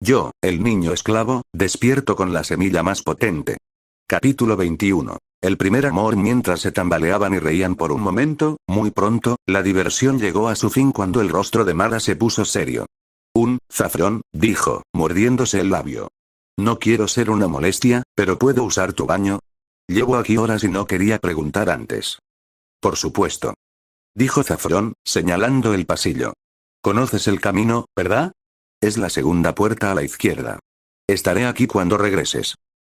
Yo, el niño esclavo, despierto con la semilla más potente. Capítulo 21. El primer amor. Mientras se tambaleaban y reían por un momento, muy pronto, la diversión llegó a su fin cuando el rostro de Mara se puso serio. Zafrón, dijo, mordiéndose el labio. No quiero ser una molestia, pero ¿puedo usar tu baño? Llevo aquí horas y no quería preguntar antes. Por supuesto. Dijo Zafrón, señalando el pasillo. Conoces el camino, ¿verdad? Es la segunda puerta a la izquierda. Estaré aquí cuando regreses.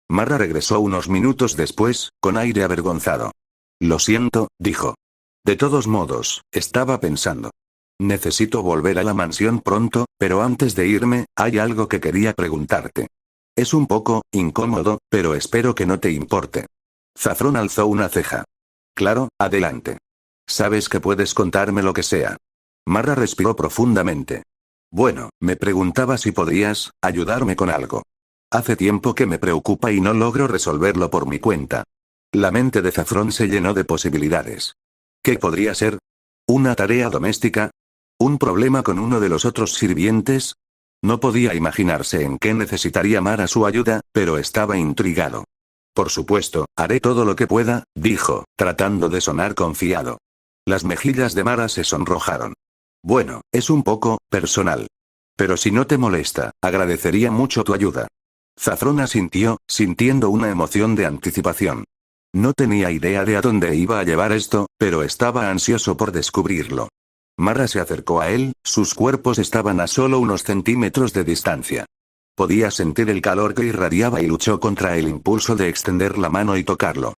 Mara regresó unos minutos después, con aire avergonzado. Lo siento, dijo. De todos modos, estaba pensando. Necesito volver a la mansión pronto, pero antes de irme, hay algo que quería preguntarte. Es un poco incómodo, pero espero que no te importe. Zafrón alzó una ceja. Claro, adelante. Sabes que puedes contarme lo que sea. Mara respiró profundamente. Bueno, me preguntaba si podrías ayudarme con algo. Hace tiempo que me preocupa y no logro resolverlo por mi cuenta. La mente de Zafrón se llenó de posibilidades. ¿Qué podría ser? ¿Una tarea doméstica? ¿Un problema con uno de los otros sirvientes? No podía imaginarse en qué necesitaría Mara su ayuda, pero estaba intrigado. Por supuesto, haré todo lo que pueda, dijo, tratando de sonar confiado. Las mejillas de Mara se sonrojaron. Bueno, es un poco personal. Pero si no te molesta, agradecería mucho tu ayuda. Zafrón asintió, sintiendo una emoción de anticipación. No tenía idea de a dónde iba a llevar esto, pero estaba ansioso por descubrirlo. Mara se acercó a él, sus cuerpos estaban a solo unos centímetros de distancia. Podía sentir el calor que irradiaba y luchó contra el impulso de extender la mano y tocarlo.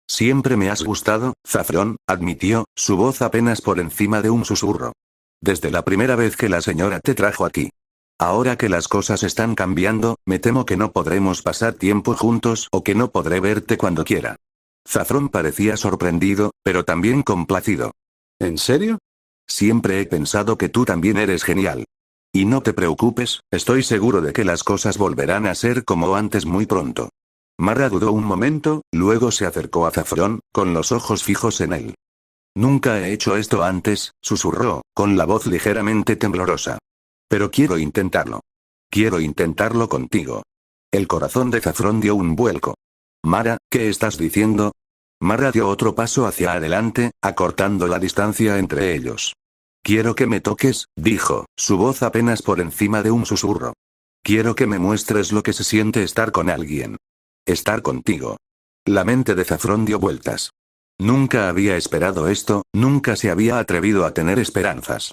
Siempre me has gustado, Zafrón, admitió, su voz apenas por encima de un susurro. Desde la primera vez que la señora te trajo aquí. Ahora que las cosas están cambiando, me temo que no podremos pasar tiempo juntos o que no podré verte cuando quiera. Zafrón parecía sorprendido, pero también complacido. ¿En serio? Siempre he pensado que tú también eres genial. Y no te preocupes, estoy seguro de que las cosas volverán a ser como antes muy pronto. Mara dudó un momento, luego se acercó a Zafrón, con los ojos fijos en él. Nunca he hecho esto antes, susurró, con la voz ligeramente temblorosa. Pero quiero intentarlo. Quiero intentarlo contigo. El corazón de Zafrón dio un vuelco. Mara, ¿qué estás diciendo? Mara dio otro paso hacia adelante, acortando la distancia entre ellos. Quiero que me toques, dijo, su voz apenas por encima de un susurro. Quiero que me muestres lo que se siente estar con alguien. Estar contigo. La mente de Zafrón dio vueltas. Nunca había esperado esto, nunca se había atrevido a tener esperanzas.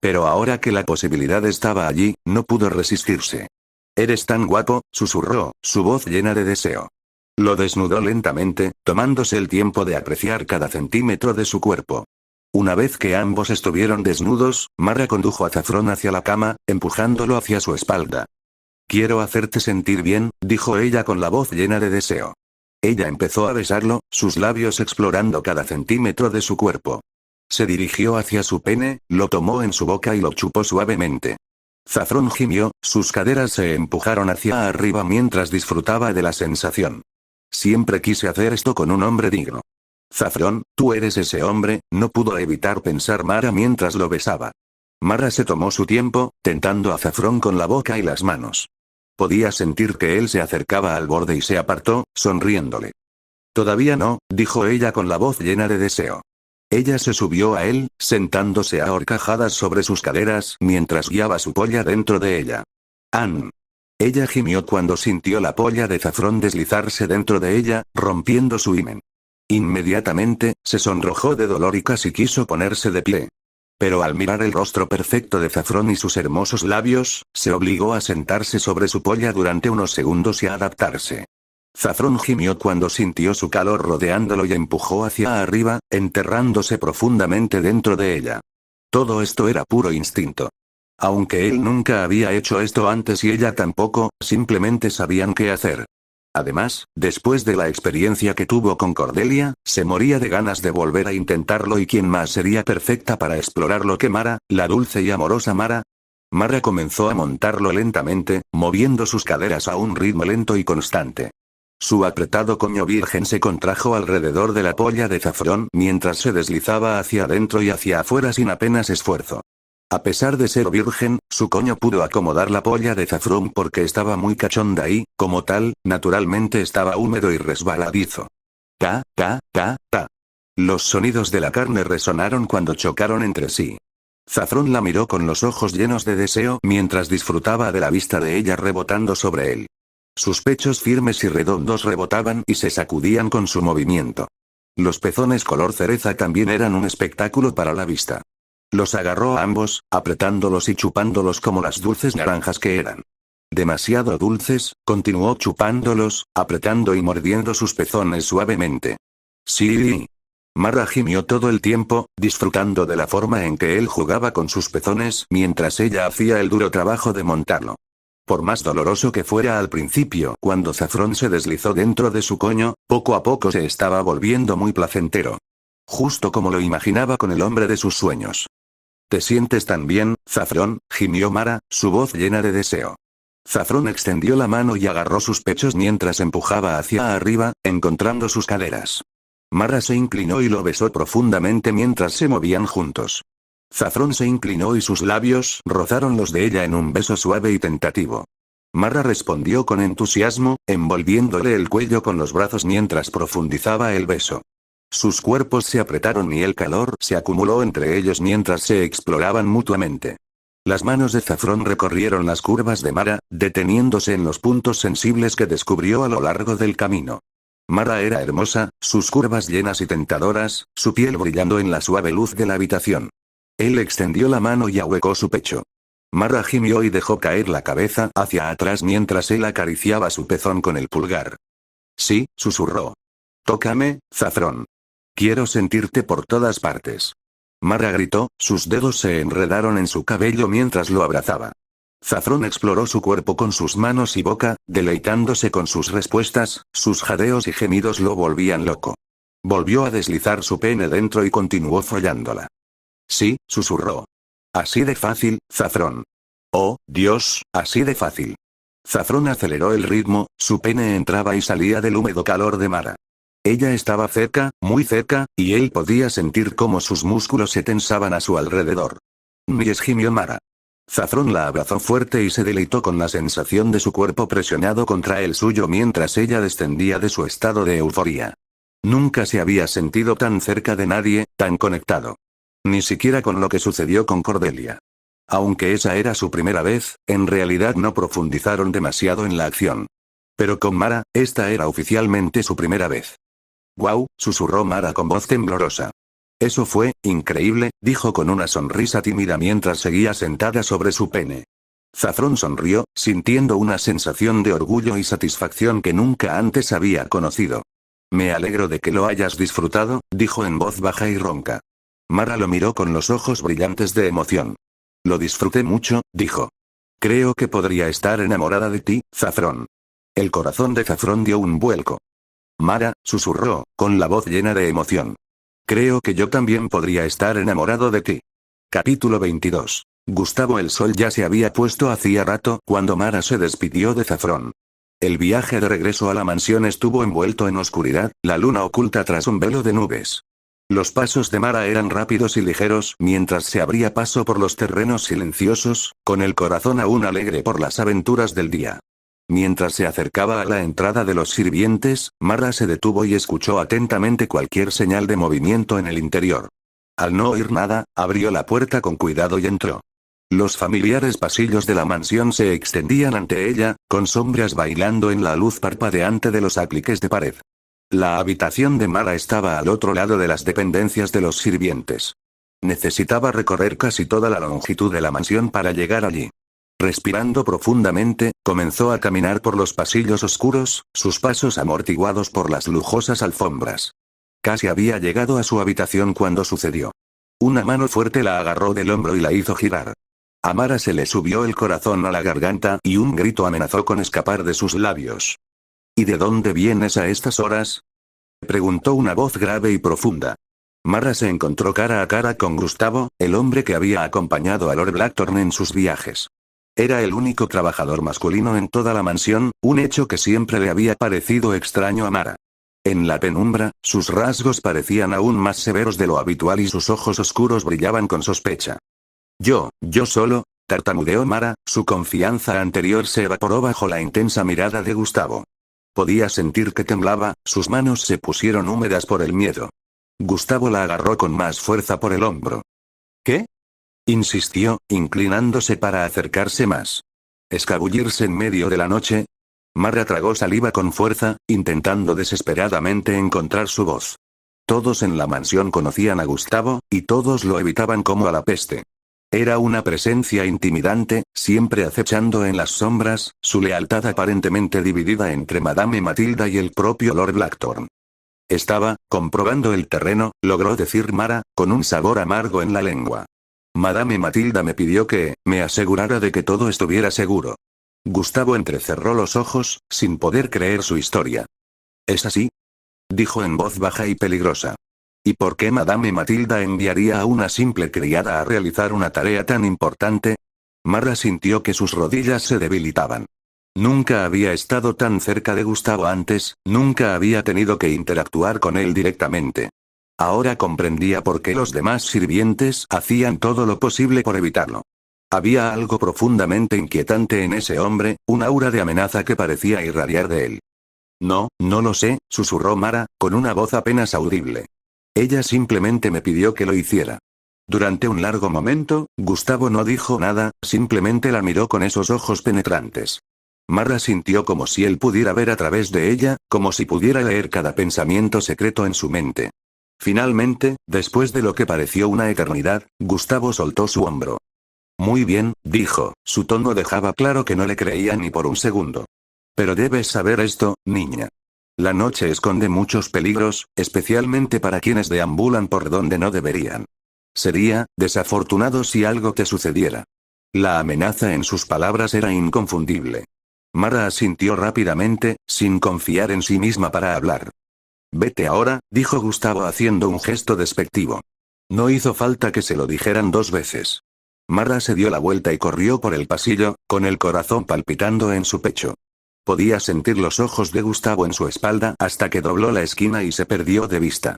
Pero ahora que la posibilidad estaba allí, no pudo resistirse. Eres tan guapo, susurró, su voz llena de deseo. Lo desnudó lentamente, tomándose el tiempo de apreciar cada centímetro de su cuerpo. Una vez que ambos estuvieron desnudos, Mara condujo a Zafrón hacia la cama, empujándolo hacia su espalda. Quiero hacerte sentir bien, dijo ella con la voz llena de deseo. Ella empezó a besarlo, sus labios explorando cada centímetro de su cuerpo. Se dirigió hacia su pene, lo tomó en su boca y lo chupó suavemente. Zafrón gimió, sus caderas se empujaron hacia arriba mientras disfrutaba de la sensación. Siempre quise hacer esto con un hombre digno. Zafrón, tú eres ese hombre, no pudo evitar pensar Mara mientras lo besaba. Mara se tomó su tiempo, tentando a Zafrón con la boca y las manos. Podía sentir que él se acercaba al borde y se apartó, sonriéndole. Todavía no, dijo ella con la voz llena de deseo. Ella se subió a él, sentándose a horcajadas sobre sus caderas mientras guiaba su polla dentro de ella. ¡An! Ella gimió cuando sintió la polla de Zafrón deslizarse dentro de ella, rompiendo su himen. Inmediatamente, se sonrojó de dolor y casi quiso ponerse de pie. Pero al mirar el rostro perfecto de Zafrón y sus hermosos labios, se obligó a sentarse sobre su polla durante unos segundos y a adaptarse. Zafrón gimió cuando sintió su calor rodeándolo y empujó hacia arriba, enterrándose profundamente dentro de ella. Todo esto era puro instinto. Aunque él nunca había hecho esto antes y ella tampoco, simplemente sabían qué hacer. Además, después de la experiencia que tuvo con Cordelia, se moría de ganas de volver a intentarlo y quién más sería perfecta para explorar lo que Mara, la dulce y amorosa Mara. Mara comenzó a montarlo lentamente, moviendo sus caderas a un ritmo lento y constante. Su apretado coño virgen se contrajo alrededor de la polla de Zafrón mientras se deslizaba hacia adentro y hacia afuera sin apenas esfuerzo. A pesar de ser virgen, su coño pudo acomodar la polla de Saffron porque estaba muy cachonda y, como tal, naturalmente estaba húmedo y resbaladizo. Ta, ta, ta, ta. Los sonidos de la carne resonaron cuando chocaron entre sí. Saffron la miró con los ojos llenos de deseo mientras disfrutaba de la vista de ella rebotando sobre él. Sus pechos firmes y redondos rebotaban y se sacudían con su movimiento. Los pezones color cereza también eran un espectáculo para la vista. Los agarró a ambos, apretándolos y chupándolos como las dulces naranjas que eran. Demasiado dulces, continuó chupándolos, apretando y mordiendo sus pezones suavemente. Sí. Mara gimió todo el tiempo, disfrutando de la forma en que él jugaba con sus pezones mientras ella hacía el duro trabajo de montarlo. Por más doloroso que fuera al principio, cuando Saffron se deslizó dentro de su coño, poco a poco se estaba volviendo muy placentero. Justo como lo imaginaba con el hombre de sus sueños. ¿Te sientes tan bien, Saffron?, gimió Mara, su voz llena de deseo. Saffron extendió la mano y agarró sus pechos mientras empujaba hacia arriba, encontrando sus caderas. Mara se inclinó y lo besó profundamente mientras se movían juntos. Saffron se inclinó y sus labios rozaron los de ella en un beso suave y tentativo. Mara respondió con entusiasmo, envolviéndole el cuello con los brazos mientras profundizaba el beso. Sus cuerpos se apretaron y el calor se acumuló entre ellos mientras se exploraban mutuamente. Las manos de Saffron recorrieron las curvas de Mara, deteniéndose en los puntos sensibles que descubrió a lo largo del camino. Mara era hermosa, sus curvas llenas y tentadoras, su piel brillando en la suave luz de la habitación. Él extendió la mano y ahuecó su pecho. Mara gimió y dejó caer la cabeza hacia atrás mientras él acariciaba su pezón con el pulgar. Sí, susurró. Tócame, Saffron. Quiero sentirte por todas partes. Mara gritó, sus dedos se enredaron en su cabello mientras lo abrazaba. Saffron exploró su cuerpo con sus manos y boca, deleitándose con sus respuestas, sus jadeos y gemidos lo volvían loco. Volvió a deslizar su pene dentro y continuó follándola. Sí, susurró. Así de fácil, Saffron. Oh, Dios, así de fácil. Saffron aceleró el ritmo, su pene entraba y salía del húmedo calor de Mara. Ella estaba cerca, muy cerca, y él podía sentir cómo sus músculos se tensaban a su alrededor. Mies gimió Mara. Saffron la abrazó fuerte y se deleitó con la sensación de su cuerpo presionado contra el suyo mientras ella descendía de su estado de euforia. Nunca se había sentido tan cerca de nadie, tan conectado. Ni siquiera con lo que sucedió con Cordelia. Aunque esa era su primera vez, en realidad no profundizaron demasiado en la acción. Pero con Mara, esta era oficialmente su primera vez. «Guau», susurró Mara con voz temblorosa. Eso fue increíble, dijo con una sonrisa tímida mientras seguía sentada sobre su pene. Saffron sonrió, sintiendo una sensación de orgullo y satisfacción que nunca antes había conocido. Me alegro de que lo hayas disfrutado, dijo en voz baja y ronca. Mara lo miró con los ojos brillantes de emoción. Lo disfruté mucho, dijo. Creo que podría estar enamorada de ti, Saffron. El corazón de Saffron dio un vuelco. Mara, susurró, con la voz llena de emoción. Creo que yo también podría estar enamorado de ti. Capítulo 22. Gustavo. El sol ya se había puesto hacía rato cuando Mara se despidió de Saffron. El viaje de regreso a la mansión estuvo envuelto en oscuridad, la luna oculta tras un velo de nubes. Los pasos de Mara eran rápidos y ligeros mientras se abría paso por los terrenos silenciosos, con el corazón aún alegre por las aventuras del día. Mientras se acercaba a la entrada de los sirvientes, Mara se detuvo y escuchó atentamente cualquier señal de movimiento en el interior. Al no oír nada, abrió la puerta con cuidado y entró. Los familiares pasillos de la mansión se extendían ante ella, con sombras bailando en la luz parpadeante de los apliques de pared. La habitación de Mara estaba al otro lado de las dependencias de los sirvientes. Necesitaba recorrer casi toda la longitud de la mansión para llegar allí. Respirando profundamente, comenzó a caminar por los pasillos oscuros, sus pasos amortiguados por las lujosas alfombras. Casi había llegado a su habitación cuando sucedió. Una mano fuerte la agarró del hombro y la hizo girar. A Mara se le subió el corazón a la garganta y un grito amenazó con escapar de sus labios. ¿Y de dónde vienes a estas horas?, preguntó una voz grave y profunda. Mara se encontró cara a cara con Gustavo, el hombre que había acompañado a Lord Blackthorne en sus viajes. Era el único trabajador masculino en toda la mansión, un hecho que siempre le había parecido extraño a Mara. En la penumbra, sus rasgos parecían aún más severos de lo habitual y sus ojos oscuros brillaban con sospecha. Yo solo, tartamudeó Mara, su confianza anterior se evaporó bajo la intensa mirada de Gustavo. Podía sentir que temblaba, sus manos se pusieron húmedas por el miedo. Gustavo la agarró con más fuerza por el hombro. ¿Qué? Insistió, inclinándose para acercarse más. ¿Escabullirse en medio de la noche? Mara tragó saliva con fuerza, intentando desesperadamente encontrar su voz. Todos en la mansión conocían a Gustavo, y todos lo evitaban como a la peste. Era una presencia intimidante, siempre acechando en las sombras, su lealtad aparentemente dividida entre Madame Matilda y el propio Lord Blackthorn. Estaba comprobando el terreno, logró decir Mara, con un sabor amargo en la lengua. Madame Matilda me pidió que me asegurara de que todo estuviera seguro. Gustavo entrecerró los ojos, sin poder creer su historia. ¿Es así? Dijo en voz baja y peligrosa. ¿Y por qué Madame Matilda enviaría a una simple criada a realizar una tarea tan importante? Mara sintió que sus rodillas se debilitaban. Nunca había estado tan cerca de Gustavo antes, nunca había tenido que interactuar con él directamente. Ahora comprendía por qué los demás sirvientes hacían todo lo posible por evitarlo. Había algo profundamente inquietante en ese hombre, un aura de amenaza que parecía irradiar de él. No lo sé, susurró Mara, con una voz apenas audible. Ella simplemente me pidió que lo hiciera. Durante un largo momento, Gustavo no dijo nada, simplemente la miró con esos ojos penetrantes. Mara sintió como si él pudiera ver a través de ella, como si pudiera leer cada pensamiento secreto en su mente. Finalmente, después de lo que pareció una eternidad, Gustavo soltó su hombro. Muy bien, dijo, su tono dejaba claro que no le creía ni por un segundo. Pero debes saber esto, niña. La noche esconde muchos peligros, especialmente para quienes deambulan por donde no deberían. Sería desafortunado si algo te sucediera. La amenaza en sus palabras era inconfundible. Mara asintió rápidamente, sin confiar en sí misma para hablar. Vete ahora, dijo Gustavo haciendo un gesto despectivo. No hizo falta que se lo dijeran 2 veces. Mara se dio la vuelta y corrió por el pasillo, con el corazón palpitando en su pecho. Podía sentir los ojos de Gustavo en su espalda hasta que dobló la esquina y se perdió de vista.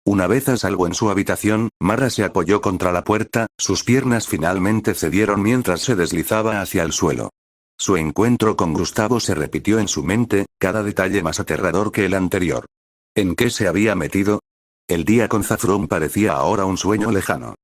Una vez a salvo en su habitación, Mara se apoyó contra la puerta, sus piernas finalmente cedieron mientras se deslizaba hacia el suelo. Su encuentro con Gustavo se repitió en su mente, cada detalle más aterrador que el anterior. ¿En qué se había metido? El día con Zafrón parecía ahora un sueño lejano.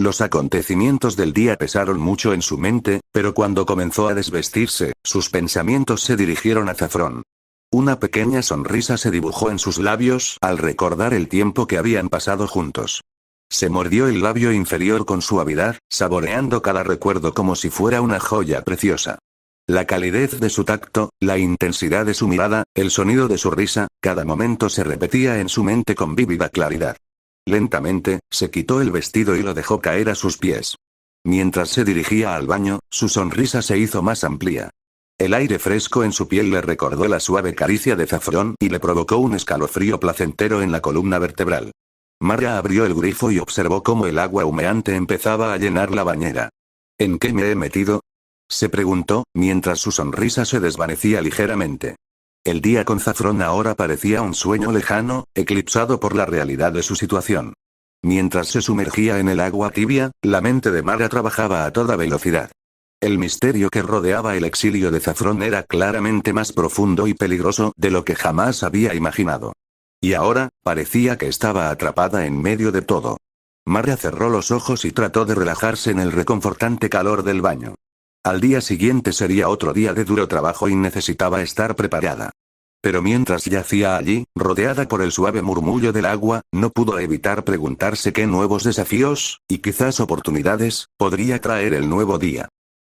Los acontecimientos del día pesaron mucho en su mente, pero cuando comenzó a desvestirse, sus pensamientos se dirigieron a Zafrón. Una pequeña sonrisa se dibujó en sus labios al recordar el tiempo que habían pasado juntos. Se mordió el labio inferior con suavidad, saboreando cada recuerdo como si fuera una joya preciosa. La calidez de su tacto, la intensidad de su mirada, el sonido de su risa, cada momento se repetía en su mente con vívida claridad. Lentamente, se quitó el vestido y lo dejó caer a sus pies. Mientras se dirigía al baño, su sonrisa se hizo más amplia. El aire fresco en su piel le recordó la suave caricia de Zafrón y le provocó un escalofrío placentero en la columna vertebral. Mara abrió el grifo y observó cómo el agua humeante empezaba a llenar la bañera. ¿En qué me he metido?, se preguntó, mientras su sonrisa se desvanecía ligeramente. El día con Zafrón ahora parecía un sueño lejano, eclipsado por la realidad de su situación. Mientras se sumergía en el agua tibia, la mente de Mara trabajaba a toda velocidad. El misterio que rodeaba el exilio de Zafrón era claramente más profundo y peligroso de lo que jamás había imaginado. Y ahora, parecía que estaba atrapada en medio de todo. Mara cerró los ojos y trató de relajarse en el reconfortante calor del baño. Al día siguiente sería otro día de duro trabajo y necesitaba estar preparada. Pero mientras yacía allí, rodeada por el suave murmullo del agua, no pudo evitar preguntarse qué nuevos desafíos, y quizás oportunidades, podría traer el nuevo día.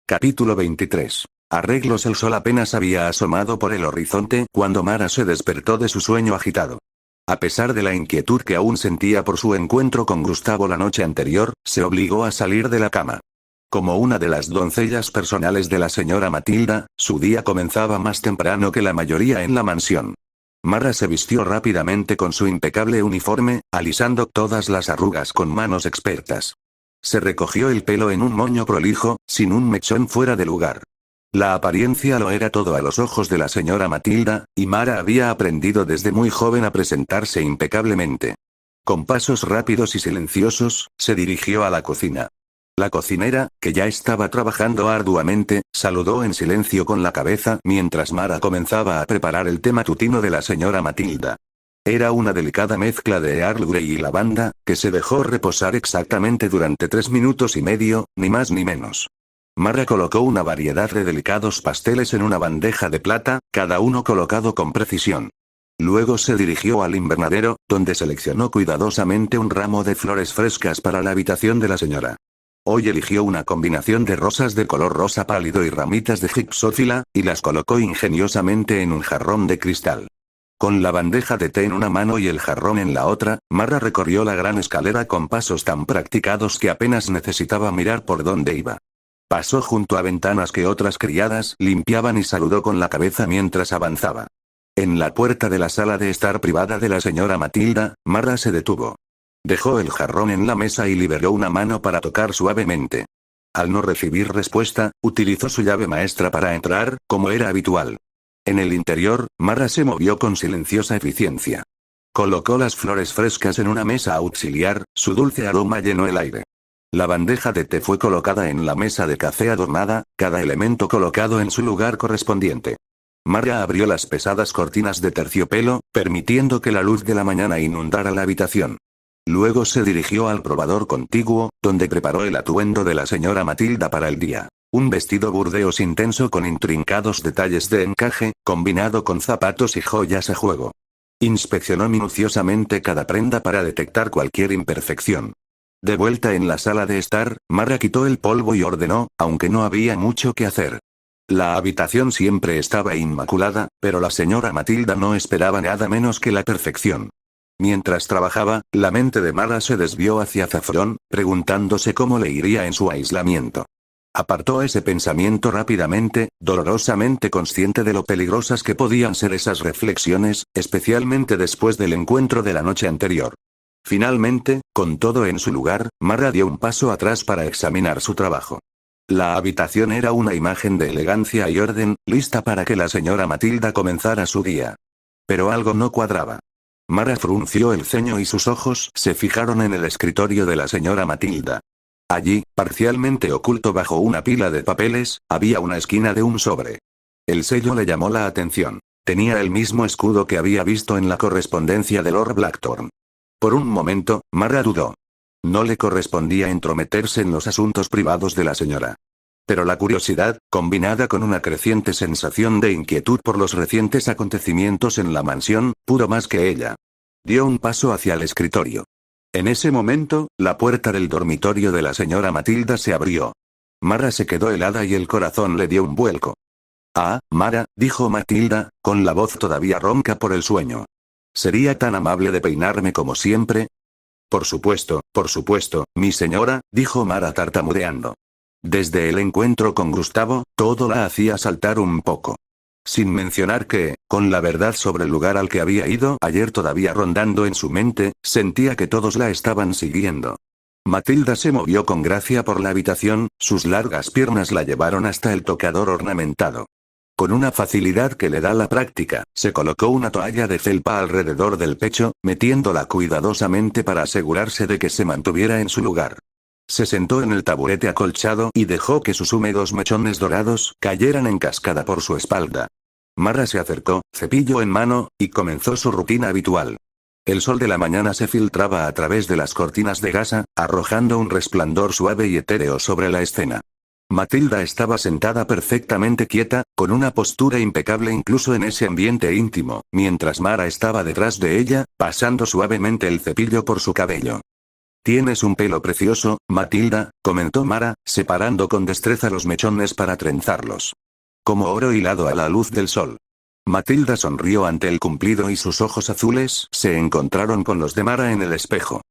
Capítulo 23. Arreglos. El sol apenas había asomado por el horizonte cuando Mara se despertó de su sueño agitado. A pesar de la inquietud que aún sentía por su encuentro con Gustavo la noche anterior, se obligó a salir de la cama. Como una de las doncellas personales de la señora Matilda, su día comenzaba más temprano que la mayoría en la mansión. Mara se vistió rápidamente con su impecable uniforme, alisando todas las arrugas con manos expertas. Se recogió el pelo en un moño prolijo, sin un mechón fuera de lugar. La apariencia lo era todo a los ojos de la señora Matilda, y Mara había aprendido desde muy joven a presentarse impecablemente. Con pasos rápidos y silenciosos, se dirigió a la cocina. La cocinera, que ya estaba trabajando arduamente, saludó en silencio con la cabeza mientras Mara comenzaba a preparar el té matutino de la señora Matilda. Era una delicada mezcla de Earl Grey y lavanda, que se dejó reposar exactamente durante 3 minutos y medio, ni más ni menos. Mara colocó una variedad de delicados pasteles en una bandeja de plata, cada uno colocado con precisión. Luego se dirigió al invernadero, donde seleccionó cuidadosamente un ramo de flores frescas para la habitación de la señora. Hoy eligió una combinación de rosas de color rosa pálido y ramitas de gipsófila, y las colocó ingeniosamente en un jarrón de cristal. Con la bandeja de té en una mano y el jarrón en la otra, Mara recorrió la gran escalera con pasos tan practicados que apenas necesitaba mirar por dónde iba. Pasó junto a ventanas que otras criadas limpiaban y saludó con la cabeza mientras avanzaba. En la puerta de la sala de estar privada de la señora Matilda, Mara se detuvo. Dejó el jarrón en la mesa y liberó una mano para tocar suavemente. Al no recibir respuesta, utilizó su llave maestra para entrar, como era habitual. En el interior, Mara se movió con silenciosa eficiencia. Colocó las flores frescas en una mesa auxiliar, su dulce aroma llenó el aire. La bandeja de té fue colocada en la mesa de café adornada, cada elemento colocado en su lugar correspondiente. Mara abrió las pesadas cortinas de terciopelo, permitiendo que la luz de la mañana inundara la habitación. Luego se dirigió al probador contiguo, donde preparó el atuendo de la señora Matilda para el día. Un vestido burdeos intenso con intrincados detalles de encaje, combinado con zapatos y joyas a juego. Inspeccionó minuciosamente cada prenda para detectar cualquier imperfección. De vuelta en la sala de estar, Mara quitó el polvo y ordenó, aunque no había mucho que hacer. La habitación siempre estaba inmaculada, pero la señora Matilda no esperaba nada menos que la perfección. Mientras trabajaba, la mente de Mara se desvió hacia Zafrón, preguntándose cómo le iría en su aislamiento. Apartó ese pensamiento rápidamente, dolorosamente consciente de lo peligrosas que podían ser esas reflexiones, especialmente después del encuentro de la noche anterior. Finalmente, con todo en su lugar, Mara dio un paso atrás para examinar su trabajo. La habitación era una imagen de elegancia y orden, lista para que la señora Matilda comenzara su día. Pero algo no cuadraba. Mara frunció el ceño y sus ojos se fijaron en el escritorio de la señora Matilda. Allí, parcialmente oculto bajo una pila de papeles, había una esquina de un sobre. El sello le llamó la atención. Tenía el mismo escudo que había visto en la correspondencia de Lord Blackthorn. Por un momento, Mara dudó. No le correspondía entrometerse en los asuntos privados de la señora. Pero la curiosidad, combinada con una creciente sensación de inquietud por los recientes acontecimientos en la mansión, pudo más que ella. Dio un paso hacia el escritorio. En ese momento, la puerta del dormitorio de la señora Matilda se abrió. Mara se quedó helada y el corazón le dio un vuelco. «Ah, Mara», dijo Matilda, con la voz todavía ronca por el sueño. «¿Sería tan amable de peinarme como siempre?» por supuesto, mi señora», dijo Mara tartamudeando. Desde el encuentro con Gustavo, todo la hacía saltar un poco. Sin mencionar que, con la verdad sobre el lugar al que había ido ayer todavía rondando en su mente, sentía que todos la estaban siguiendo. Matilda se movió con gracia por la habitación, sus largas piernas la llevaron hasta el tocador ornamentado. Con una facilidad que le da la práctica, se colocó una toalla de felpa alrededor del pecho, metiéndola cuidadosamente para asegurarse de que se mantuviera en su lugar. Se sentó en el taburete acolchado y dejó que sus húmedos mechones dorados cayeran en cascada por su espalda. Mara se acercó, cepillo en mano, y comenzó su rutina habitual. El sol de la mañana se filtraba a través de las cortinas de gasa, arrojando un resplandor suave y etéreo sobre la escena. Matilda estaba sentada perfectamente quieta, con una postura impecable incluso en ese ambiente íntimo, mientras Mara estaba detrás de ella, pasando suavemente el cepillo por su cabello. «Tienes un pelo precioso, Matilda», comentó Mara, separando con destreza los mechones para trenzarlos. «Como oro hilado a la luz del sol». Matilda sonrió ante el cumplido y sus ojos azules se encontraron con los de Mara en el espejo.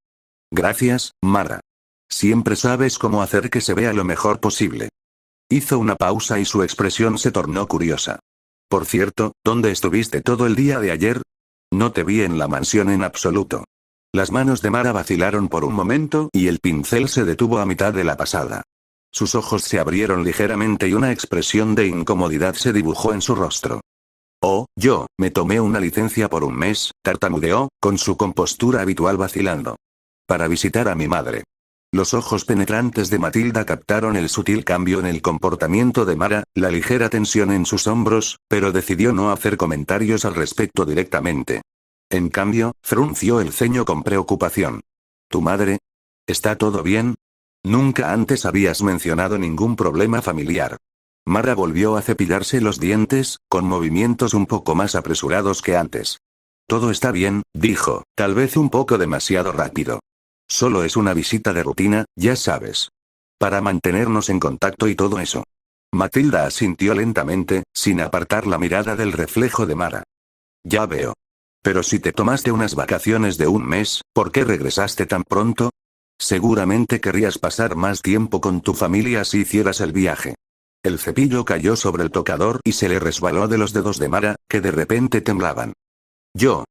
«Gracias, Mara. Siempre sabes cómo hacer que se vea lo mejor posible». Hizo una pausa y su expresión se tornó curiosa. «Por cierto, ¿dónde estuviste todo el día de ayer? No te vi en la mansión en absoluto». Las manos de Mara vacilaron por un momento y el pincel se detuvo a mitad de la pasada. Sus ojos se abrieron ligeramente y una expresión de incomodidad se dibujó en su rostro. «Oh, yo, me tomé una licencia por un mes», tartamudeó, con su compostura habitual vacilando. «Para visitar a mi madre. Los ojos penetrantes de Matilda captaron el sutil cambio en el comportamiento de Mara, la ligera tensión en sus hombros, pero decidió no hacer comentarios al respecto directamente. En cambio, frunció el ceño con preocupación. ¿Tu madre? ¿Está todo bien? Nunca antes habías mencionado ningún problema familiar. Mara volvió a cepillarse los dientes, con movimientos un poco más apresurados que antes. Todo está bien, dijo, tal vez un poco demasiado rápido. Solo es una visita de rutina, ya sabes. Para mantenernos en contacto y todo eso. Matilda asintió lentamente, sin apartar la mirada del reflejo de Mara. Ya veo. Pero si te tomaste unas vacaciones de un mes, ¿por qué regresaste tan pronto? Seguramente querrías pasar más tiempo con tu familia si hicieras el viaje. El cepillo cayó sobre el tocador y se le resbaló de los dedos de Mara, que de repente temblaban.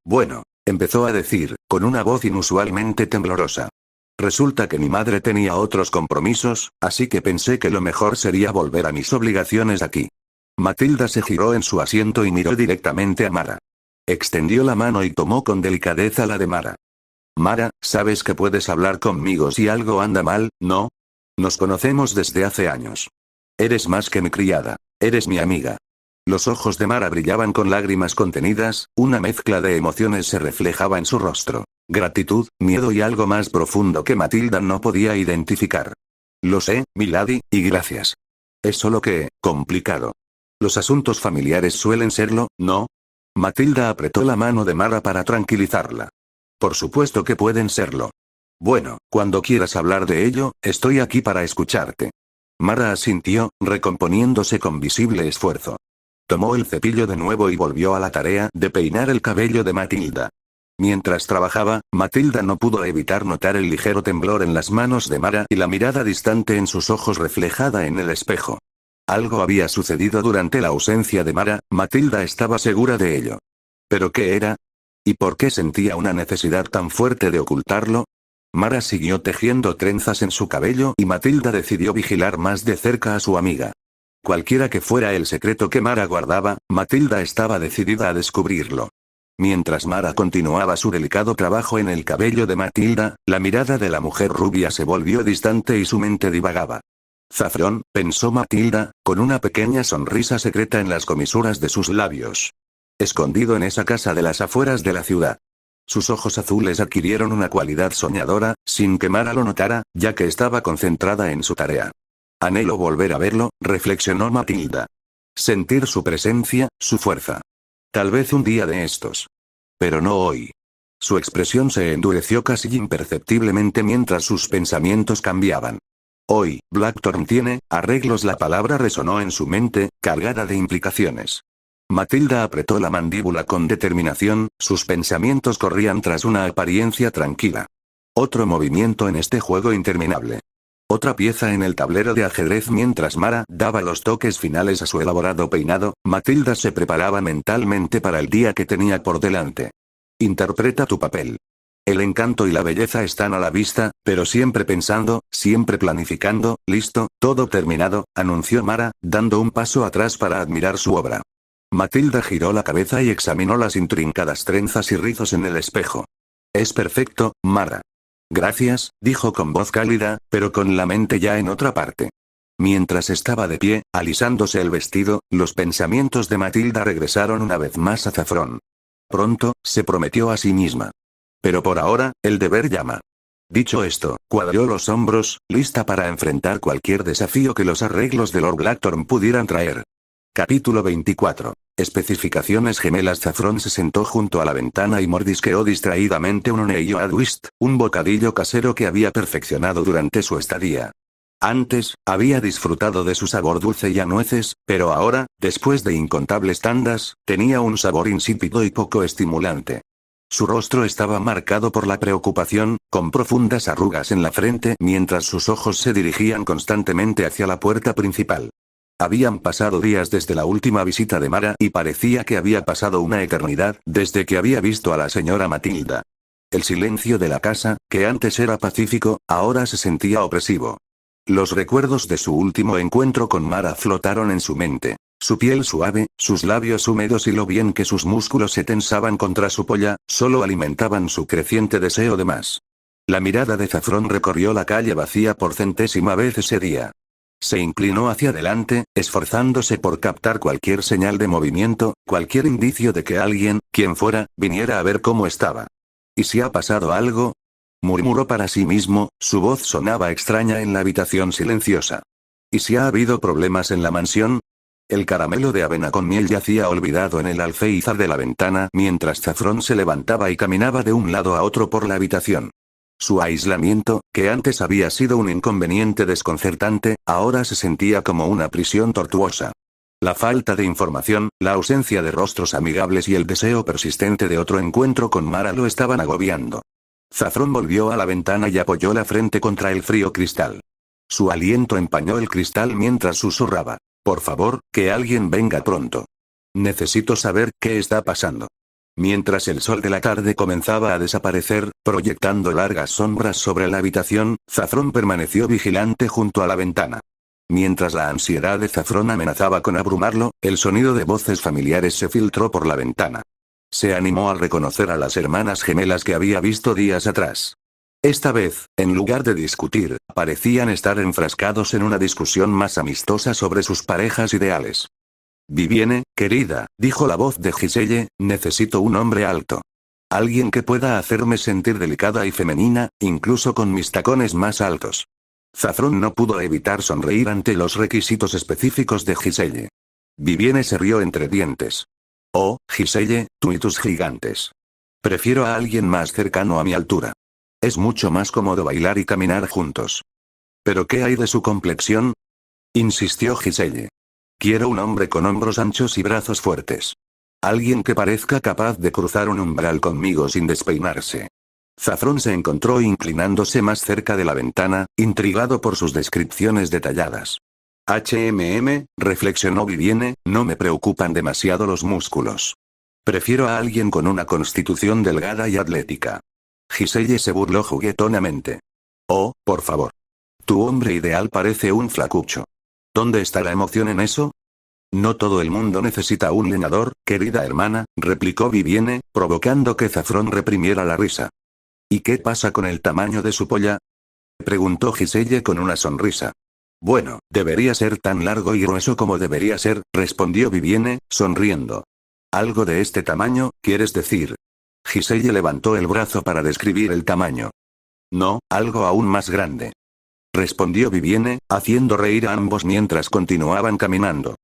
Bueno, empezó a decir, con una voz inusualmente temblorosa. Resulta que mi madre tenía otros compromisos, así que pensé que lo mejor sería volver a mis obligaciones aquí. Matilda se giró en su asiento y miró directamente a Mara. Extendió la mano y tomó con delicadeza la de Mara. Mara, sabes que puedes hablar conmigo si algo anda mal, ¿no? Nos conocemos desde hace años. Eres más que mi criada, eres mi amiga. Los ojos de Mara brillaban con lágrimas contenidas, una mezcla de emociones se reflejaba en su rostro. Gratitud, miedo y algo más profundo que Matilda no podía identificar. Lo sé, milady, y gracias. Es solo que, complicado. Los asuntos familiares suelen serlo, ¿no? Matilda apretó la mano de Mara para tranquilizarla. Por supuesto que pueden serlo. Bueno, cuando quieras hablar de ello, estoy aquí para escucharte. Mara asintió, recomponiéndose con visible esfuerzo. Tomó el cepillo de nuevo y volvió a la tarea de peinar el cabello de Matilda. Mientras trabajaba, Matilda no pudo evitar notar el ligero temblor en las manos de Mara y la mirada distante en sus ojos reflejada en el espejo. Algo había sucedido durante la ausencia de Mara, Matilda estaba segura de ello. ¿Pero qué era? ¿Y por qué sentía una necesidad tan fuerte de ocultarlo? Mara siguió tejiendo trenzas en su cabello y Matilda decidió vigilar más de cerca a su amiga. Cualquiera que fuera el secreto que Mara guardaba, Matilda estaba decidida a descubrirlo. Mientras Mara continuaba su delicado trabajo en el cabello de Matilda, la mirada de la mujer rubia se volvió distante y su mente divagaba. Zafrón, pensó Matilda, con una pequeña sonrisa secreta en las comisuras de sus labios. Escondido en esa casa de las afueras de la ciudad. Sus ojos azules adquirieron una cualidad soñadora, sin que Mara lo notara, ya que estaba concentrada en su tarea. Anhelo volver a verlo, reflexionó Matilda. Sentir su presencia, su fuerza. Tal vez un día de estos. Pero no hoy. Su expresión se endureció casi imperceptiblemente mientras sus pensamientos cambiaban. Hoy, Blackthorn tiene arreglos. La palabra resonó en su mente, cargada de implicaciones. Matilda apretó la mandíbula con determinación, sus pensamientos corrían tras una apariencia tranquila. Otro movimiento en este juego interminable. Otra pieza en el tablero de ajedrez. Mientras Mara daba los toques finales a su elaborado peinado, Matilda se preparaba mentalmente para el día que tenía por delante. Interpreta tu papel. El encanto y la belleza están a la vista, pero siempre pensando, siempre planificando, listo, todo terminado, anunció Mara, dando un paso atrás para admirar su obra. Matilda giró la cabeza y examinó las intrincadas trenzas y rizos en el espejo. Es perfecto, Mara. Gracias, dijo con voz cálida, pero con la mente ya en otra parte. Mientras estaba de pie, alisándose el vestido, los pensamientos de Matilda regresaron una vez más a Zafrón. Pronto, se prometió a sí misma. Pero por ahora, el deber llama. Dicho esto, cuadró los hombros, lista para enfrentar cualquier desafío que los arreglos de Lord Blackthorn pudieran traer. Capítulo 24. Especificaciones gemelas. Zafrón se sentó junto a la ventana y mordisqueó distraídamente un Oneio Adwist, un bocadillo casero que había perfeccionado durante su estadía. Antes, había disfrutado de su sabor dulce y a nueces, pero ahora, después de incontables tandas, tenía un sabor insípido y poco estimulante. Su rostro estaba marcado por la preocupación, con profundas arrugas en la frente mientras sus ojos se dirigían constantemente hacia la puerta principal. Habían pasado días desde la última visita de Mara y parecía que había pasado una eternidad desde que había visto a la señora Matilda. El silencio de la casa, que antes era pacífico, ahora se sentía opresivo. Los recuerdos de su último encuentro con Mara flotaron en su mente. Su piel suave, sus labios húmedos y lo bien que sus músculos se tensaban contra su polla, solo alimentaban su creciente deseo de más. La mirada de Zafrón recorrió la calle vacía por centésima vez ese día. Se inclinó hacia adelante, esforzándose por captar cualquier señal de movimiento, cualquier indicio de que alguien, quien fuera, viniera a ver cómo estaba. ¿Y si ha pasado algo? Murmuró para sí mismo, su voz sonaba extraña en la habitación silenciosa. ¿Y si ha habido problemas en la mansión? El caramelo de avena con miel yacía olvidado en el alféizar de la ventana mientras Zafrón se levantaba y caminaba de un lado a otro por la habitación. Su aislamiento, que antes había sido un inconveniente desconcertante, ahora se sentía como una prisión tortuosa. La falta de información, la ausencia de rostros amigables y el deseo persistente de otro encuentro con Mara lo estaban agobiando. Zafrón volvió a la ventana y apoyó la frente contra el frío cristal. Su aliento empañó el cristal mientras susurraba. Por favor, que alguien venga pronto. Necesito saber qué está pasando. Mientras el sol de la tarde comenzaba a desaparecer, proyectando largas sombras sobre la habitación, Zafrón permaneció vigilante junto a la ventana. Mientras la ansiedad de Zafrón amenazaba con abrumarlo, el sonido de voces familiares se filtró por la ventana. Se animó al reconocer a las hermanas gemelas que había visto días atrás. Esta vez, en lugar de discutir, parecían estar enfrascados en una discusión más amistosa sobre sus parejas ideales. Vivienne, querida, dijo la voz de Giselle, necesito un hombre alto. Alguien que pueda hacerme sentir delicada y femenina, incluso con mis tacones más altos. Zafrón no pudo evitar sonreír ante los requisitos específicos de Giselle. Vivienne se rió entre dientes. Oh, Giselle, tú y tus gigantes. Prefiero a alguien más cercano a mi altura. Es mucho más cómodo bailar y caminar juntos. ¿Pero qué hay de su complexión? Insistió Giselle. Quiero un hombre con hombros anchos y brazos fuertes. Alguien que parezca capaz de cruzar un umbral conmigo sin despeinarse. Zafrón se encontró inclinándose más cerca de la ventana, intrigado por sus descripciones detalladas. Reflexionó Vivienne, no me preocupan demasiado los músculos. Prefiero a alguien con una constitución delgada y atlética. Giselle se burló juguetonamente. Oh, por favor. Tu hombre ideal parece un flacucho. ¿Dónde está la emoción en eso? No todo el mundo necesita un leñador, querida hermana, replicó Vivienne, provocando que Zafrón reprimiera la risa. ¿Y qué pasa con el tamaño de su polla? Preguntó Giselle con una sonrisa. Bueno, debería ser tan largo y grueso como debería ser, respondió Vivienne, sonriendo. ¿Algo de este tamaño, quieres decir? Giselle levantó el brazo para describir el tamaño. No, algo aún más grande. Respondió Vivienne, haciendo reír a ambos mientras continuaban caminando.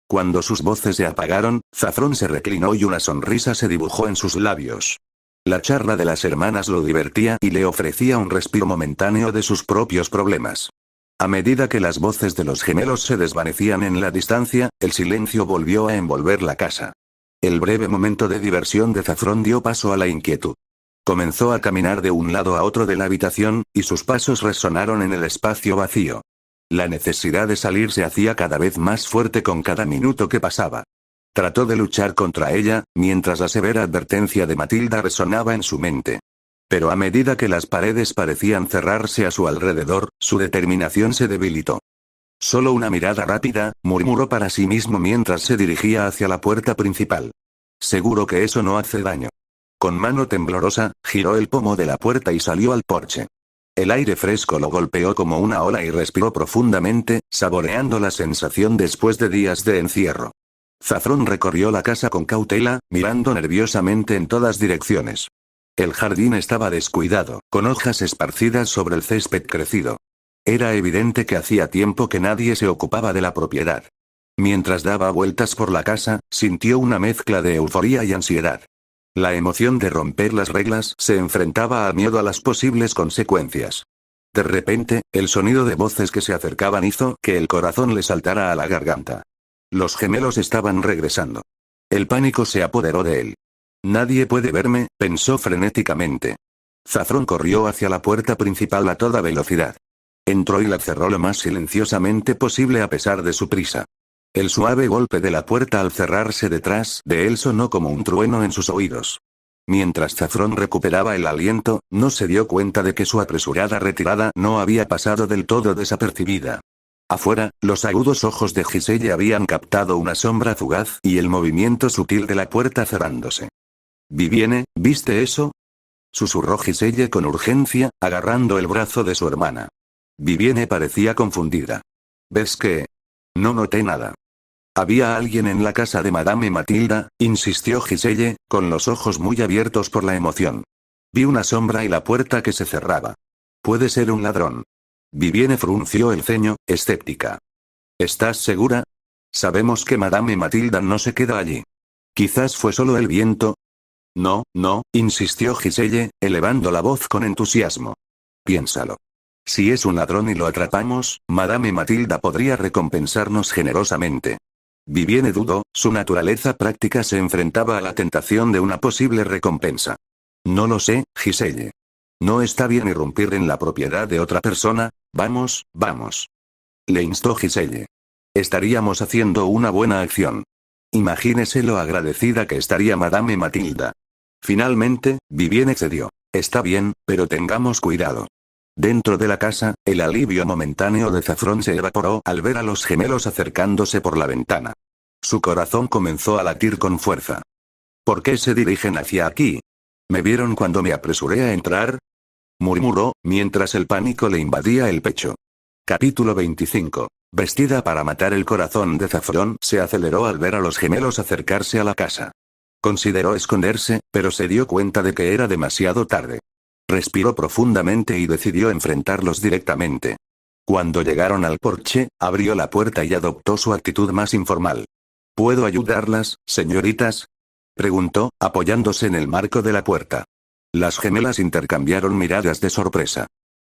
Cuando sus voces se apagaron, Zafrón se reclinó y una sonrisa se dibujó en sus labios. La charla de las hermanas lo divertía y le ofrecía un respiro momentáneo de sus propios problemas. A medida que las voces de los gemelos se desvanecían en la distancia, el silencio volvió a envolver la casa. El breve momento de diversión de Zafrón dio paso a la inquietud. Comenzó a caminar de un lado a otro de la habitación, y sus pasos resonaron en el espacio vacío. La necesidad de salir se hacía cada vez más fuerte con cada minuto que pasaba. Trató de luchar contra ella, mientras la severa advertencia de Matilda resonaba en su mente. Pero a medida que las paredes parecían cerrarse a su alrededor, su determinación se debilitó. Solo una mirada rápida, murmuró para sí mismo mientras se dirigía hacia la puerta principal. Seguro que eso no hace daño. Con mano temblorosa, giró el pomo de la puerta y salió al porche. El aire fresco lo golpeó como una ola y respiró profundamente, saboreando la sensación después de días de encierro. Zafrón recorrió la casa con cautela, mirando nerviosamente en todas direcciones. El jardín estaba descuidado, con hojas esparcidas sobre el césped crecido. Era evidente que hacía tiempo que nadie se ocupaba de la propiedad. Mientras daba vueltas por la casa, sintió una mezcla de euforía y ansiedad. La emoción de romper las reglas se enfrentaba al miedo a las posibles consecuencias. De repente, el sonido de voces que se acercaban hizo que el corazón le saltara a la garganta. Los gemelos estaban regresando. El pánico se apoderó de él. Nadie puede verme, pensó frenéticamente. Zafrón corrió hacia la puerta principal a toda velocidad. Entró y la cerró lo más silenciosamente posible a pesar de su prisa. El suave golpe de la puerta al cerrarse detrás de él sonó como un trueno en sus oídos. Mientras Zafrón recuperaba el aliento, no se dio cuenta de que su apresurada retirada no había pasado del todo desapercibida. Afuera, los agudos ojos de Giselle habían captado una sombra fugaz y el movimiento sutil de la puerta cerrándose. «Vivienne, ¿viste eso?». susurró Giselle con urgencia, agarrando el brazo de su hermana. Vivienne parecía confundida. ¿Ves qué? No noté nada. Había alguien en la casa de Madame Matilda, insistió Giselle, con los ojos muy abiertos por la emoción. Vi una sombra y la puerta que se cerraba. Puede ser un ladrón. Vivienne frunció el ceño, escéptica. ¿Estás segura? Sabemos que Madame Matilda no se queda allí. Quizás fue solo el viento. No, no, insistió Giselle, elevando la voz con entusiasmo. Piénsalo. Si es un ladrón y lo atrapamos, Madame Matilda podría recompensarnos generosamente. Vivienne dudó, su naturaleza práctica se enfrentaba a la tentación de una posible recompensa. No lo sé, Giselle. No está bien irrumpir en la propiedad de otra persona, vamos, vamos. Le instó Giselle. Estaríamos haciendo una buena acción. Imagínese lo agradecida que estaría Madame Matilda. Finalmente, Vivienne cedió. Está bien, pero tengamos cuidado. Dentro de la casa, el alivio momentáneo de Saffron se evaporó al ver a los gemelos acercándose por la ventana. Su corazón comenzó a latir con fuerza. ¿Por qué se dirigen hacia aquí? ¿Me vieron cuando me apresuré a entrar? Murmuró, mientras el pánico le invadía el pecho. Capítulo 25. Vestida para matar. El corazón de Saffron se aceleró al ver a los gemelos acercarse a la casa. Consideró esconderse, pero se dio cuenta de que era demasiado tarde. Respiró profundamente y decidió enfrentarlos directamente. Cuando llegaron al porche, abrió la puerta y adoptó su actitud más informal. ¿Puedo ayudarlas, señoritas? Preguntó, apoyándose en el marco de la puerta. Las gemelas intercambiaron miradas de sorpresa.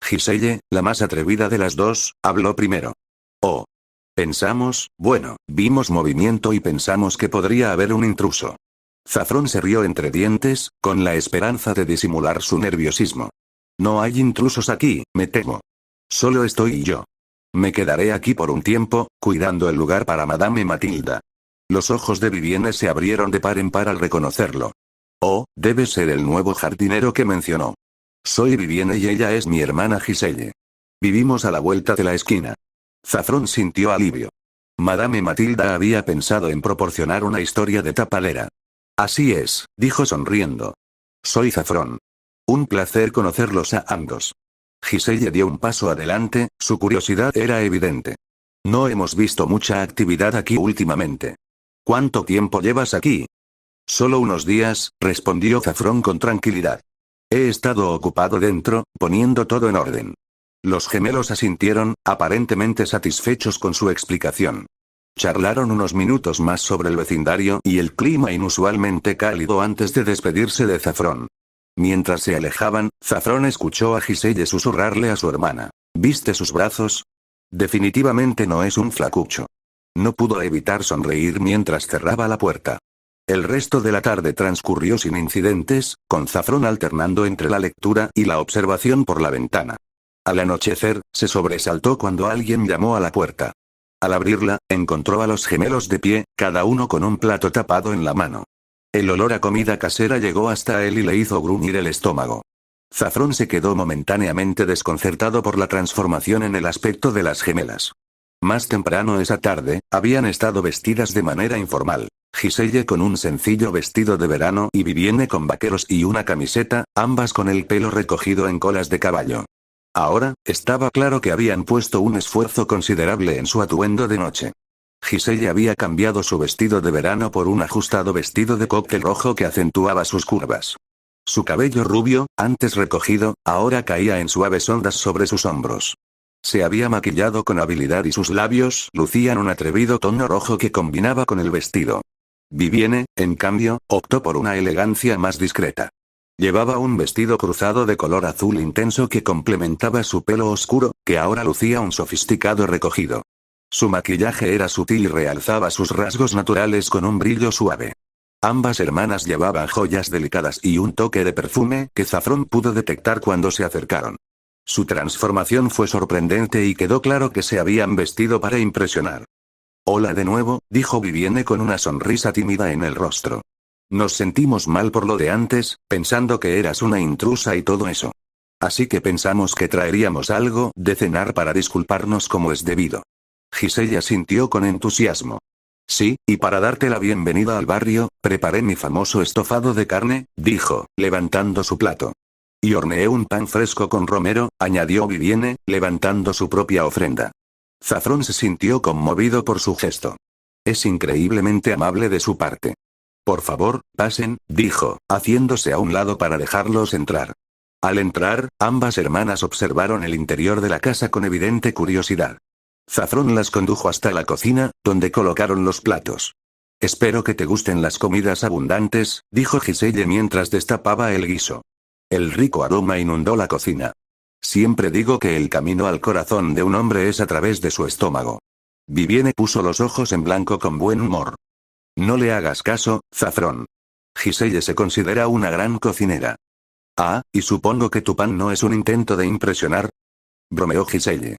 Giselle, la más atrevida de las dos, habló primero. Oh. Pensamos, bueno, vimos movimiento y pensamos que podría haber un intruso. Saffron se rió entre dientes, con la esperanza de disimular su nerviosismo. No hay intrusos aquí, me temo. Solo estoy yo. Me quedaré aquí por un tiempo, cuidando el lugar para Madame Matilda. Los ojos de Vivienne se abrieron de par en par al reconocerlo. Oh, debe ser el nuevo jardinero que mencionó. Soy Vivienne y ella es mi hermana Giselle. Vivimos a la vuelta de la esquina. Saffron sintió alivio. Madame Matilda había pensado en proporcionar una historia de tapadera. Así es, dijo sonriendo. Soy Saffron. Un placer conocerlos a ambos. Giselle dio un paso adelante, su curiosidad era evidente. No hemos visto mucha actividad aquí últimamente. ¿Cuánto tiempo llevas aquí? Solo unos días, respondió Saffron con tranquilidad. He estado ocupado dentro, poniendo todo en orden. Los gemelos asintieron, aparentemente satisfechos con su explicación. Charlaron unos minutos más sobre el vecindario y el clima inusualmente cálido antes de despedirse de Saffron. Mientras se alejaban, Saffron escuchó a Giselle susurrarle a su hermana. ¿Viste sus brazos? Definitivamente no es un flacucho. No pudo evitar sonreír mientras cerraba la puerta. El resto de la tarde transcurrió sin incidentes, con Saffron alternando entre la lectura y la observación por la ventana. Al anochecer, se sobresaltó cuando alguien llamó a la puerta. Al abrirla, encontró a los gemelos de pie, cada uno con un plato tapado en la mano. El olor a comida casera llegó hasta él y le hizo gruñir el estómago. Saffron se quedó momentáneamente desconcertado por la transformación en el aspecto de las gemelas. Más temprano esa tarde, habían estado vestidas de manera informal. Giselle con un sencillo vestido de verano y Vivienne con vaqueros y una camiseta, ambas con el pelo recogido en colas de caballo. Ahora, estaba claro que habían puesto un esfuerzo considerable en su atuendo de noche. Giselle había cambiado su vestido de verano por un ajustado vestido de cóctel rojo que acentuaba sus curvas. Su cabello rubio, antes recogido, ahora caía en suaves ondas sobre sus hombros. Se había maquillado con habilidad y sus labios lucían un atrevido tono rojo que combinaba con el vestido. Vivienne, en cambio, optó por una elegancia más discreta. Llevaba un vestido cruzado de color azul intenso que complementaba su pelo oscuro, que ahora lucía un sofisticado recogido. Su maquillaje era sutil y realzaba sus rasgos naturales con un brillo suave. Ambas hermanas llevaban joyas delicadas y un toque de perfume que Saffron pudo detectar cuando se acercaron. Su transformación fue sorprendente y quedó claro que se habían vestido para impresionar. Hola de nuevo, dijo Vivienne con una sonrisa tímida en el rostro. Nos sentimos mal por lo de antes, pensando que eras una intrusa y todo eso. Así que pensamos que traeríamos algo de cenar para disculparnos como es debido. Giselle asintió con entusiasmo. Sí, y para darte la bienvenida al barrio, preparé mi famoso estofado de carne, dijo, levantando su plato. Y horneé un pan fresco con romero, añadió Vivienne, levantando su propia ofrenda. Zafrón se sintió conmovido por su gesto. Es increíblemente amable de su parte. Por favor, pasen, dijo, haciéndose a un lado para dejarlos entrar. Al entrar, ambas hermanas observaron el interior de la casa con evidente curiosidad. Zafrón las condujo hasta la cocina, donde colocaron los platos. Espero que te gusten las comidas abundantes, dijo Giselle mientras destapaba el guiso. El rico aroma inundó la cocina. Siempre digo que el camino al corazón de un hombre es a través de su estómago. Vivienne puso los ojos en blanco con buen humor. No le hagas caso, Zafrón. Giselle se considera una gran cocinera. Ah, y supongo que tu pan no es un intento de impresionar. Bromeó Giselle.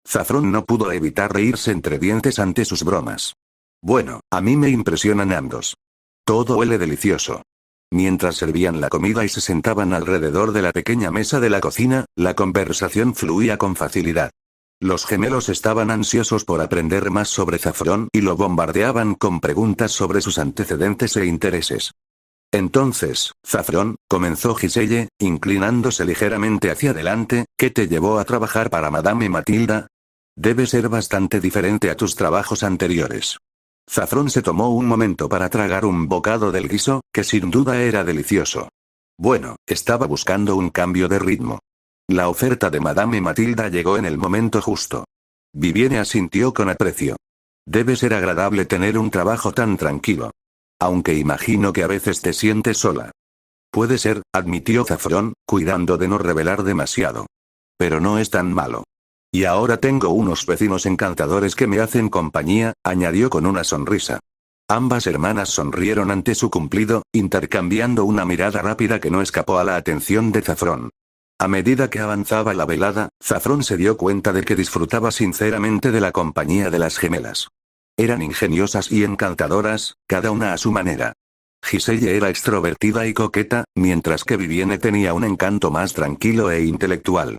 Zafrón no pudo evitar reírse entre dientes ante sus bromas. Bueno, a mí me impresionan ambos. Todo huele delicioso. Mientras servían la comida y se sentaban alrededor de la pequeña mesa de la cocina, la conversación fluía con facilidad. Los gemelos estaban ansiosos por aprender más sobre Zafrón y lo bombardeaban con preguntas sobre sus antecedentes e intereses. Entonces, Zafrón, comenzó Giselle, inclinándose ligeramente hacia adelante, ¿qué te llevó a trabajar para Madame Matilda? Debe ser bastante diferente a tus trabajos anteriores. Zafrón se tomó un momento para tragar un bocado del guiso, que sin duda era delicioso. Bueno, estaba buscando un cambio de ritmo. La oferta de Madame Matilda llegó en el momento justo. Vivienne asintió con aprecio. Debe ser agradable tener un trabajo tan tranquilo. Aunque imagino que a veces te sientes sola. Puede ser, admitió Zafrón, cuidando de no revelar demasiado. Pero no es tan malo. Y ahora tengo unos vecinos encantadores que me hacen compañía, añadió con una sonrisa. Ambas hermanas sonrieron ante su cumplido, intercambiando una mirada rápida que no escapó a la atención de Zafrón. A medida que avanzaba la velada, Zafrón se dio cuenta de que disfrutaba sinceramente de la compañía de las gemelas. Eran ingeniosas y encantadoras, cada una a su manera. Giselle era extrovertida y coqueta, mientras que Vivienne tenía un encanto más tranquilo e intelectual.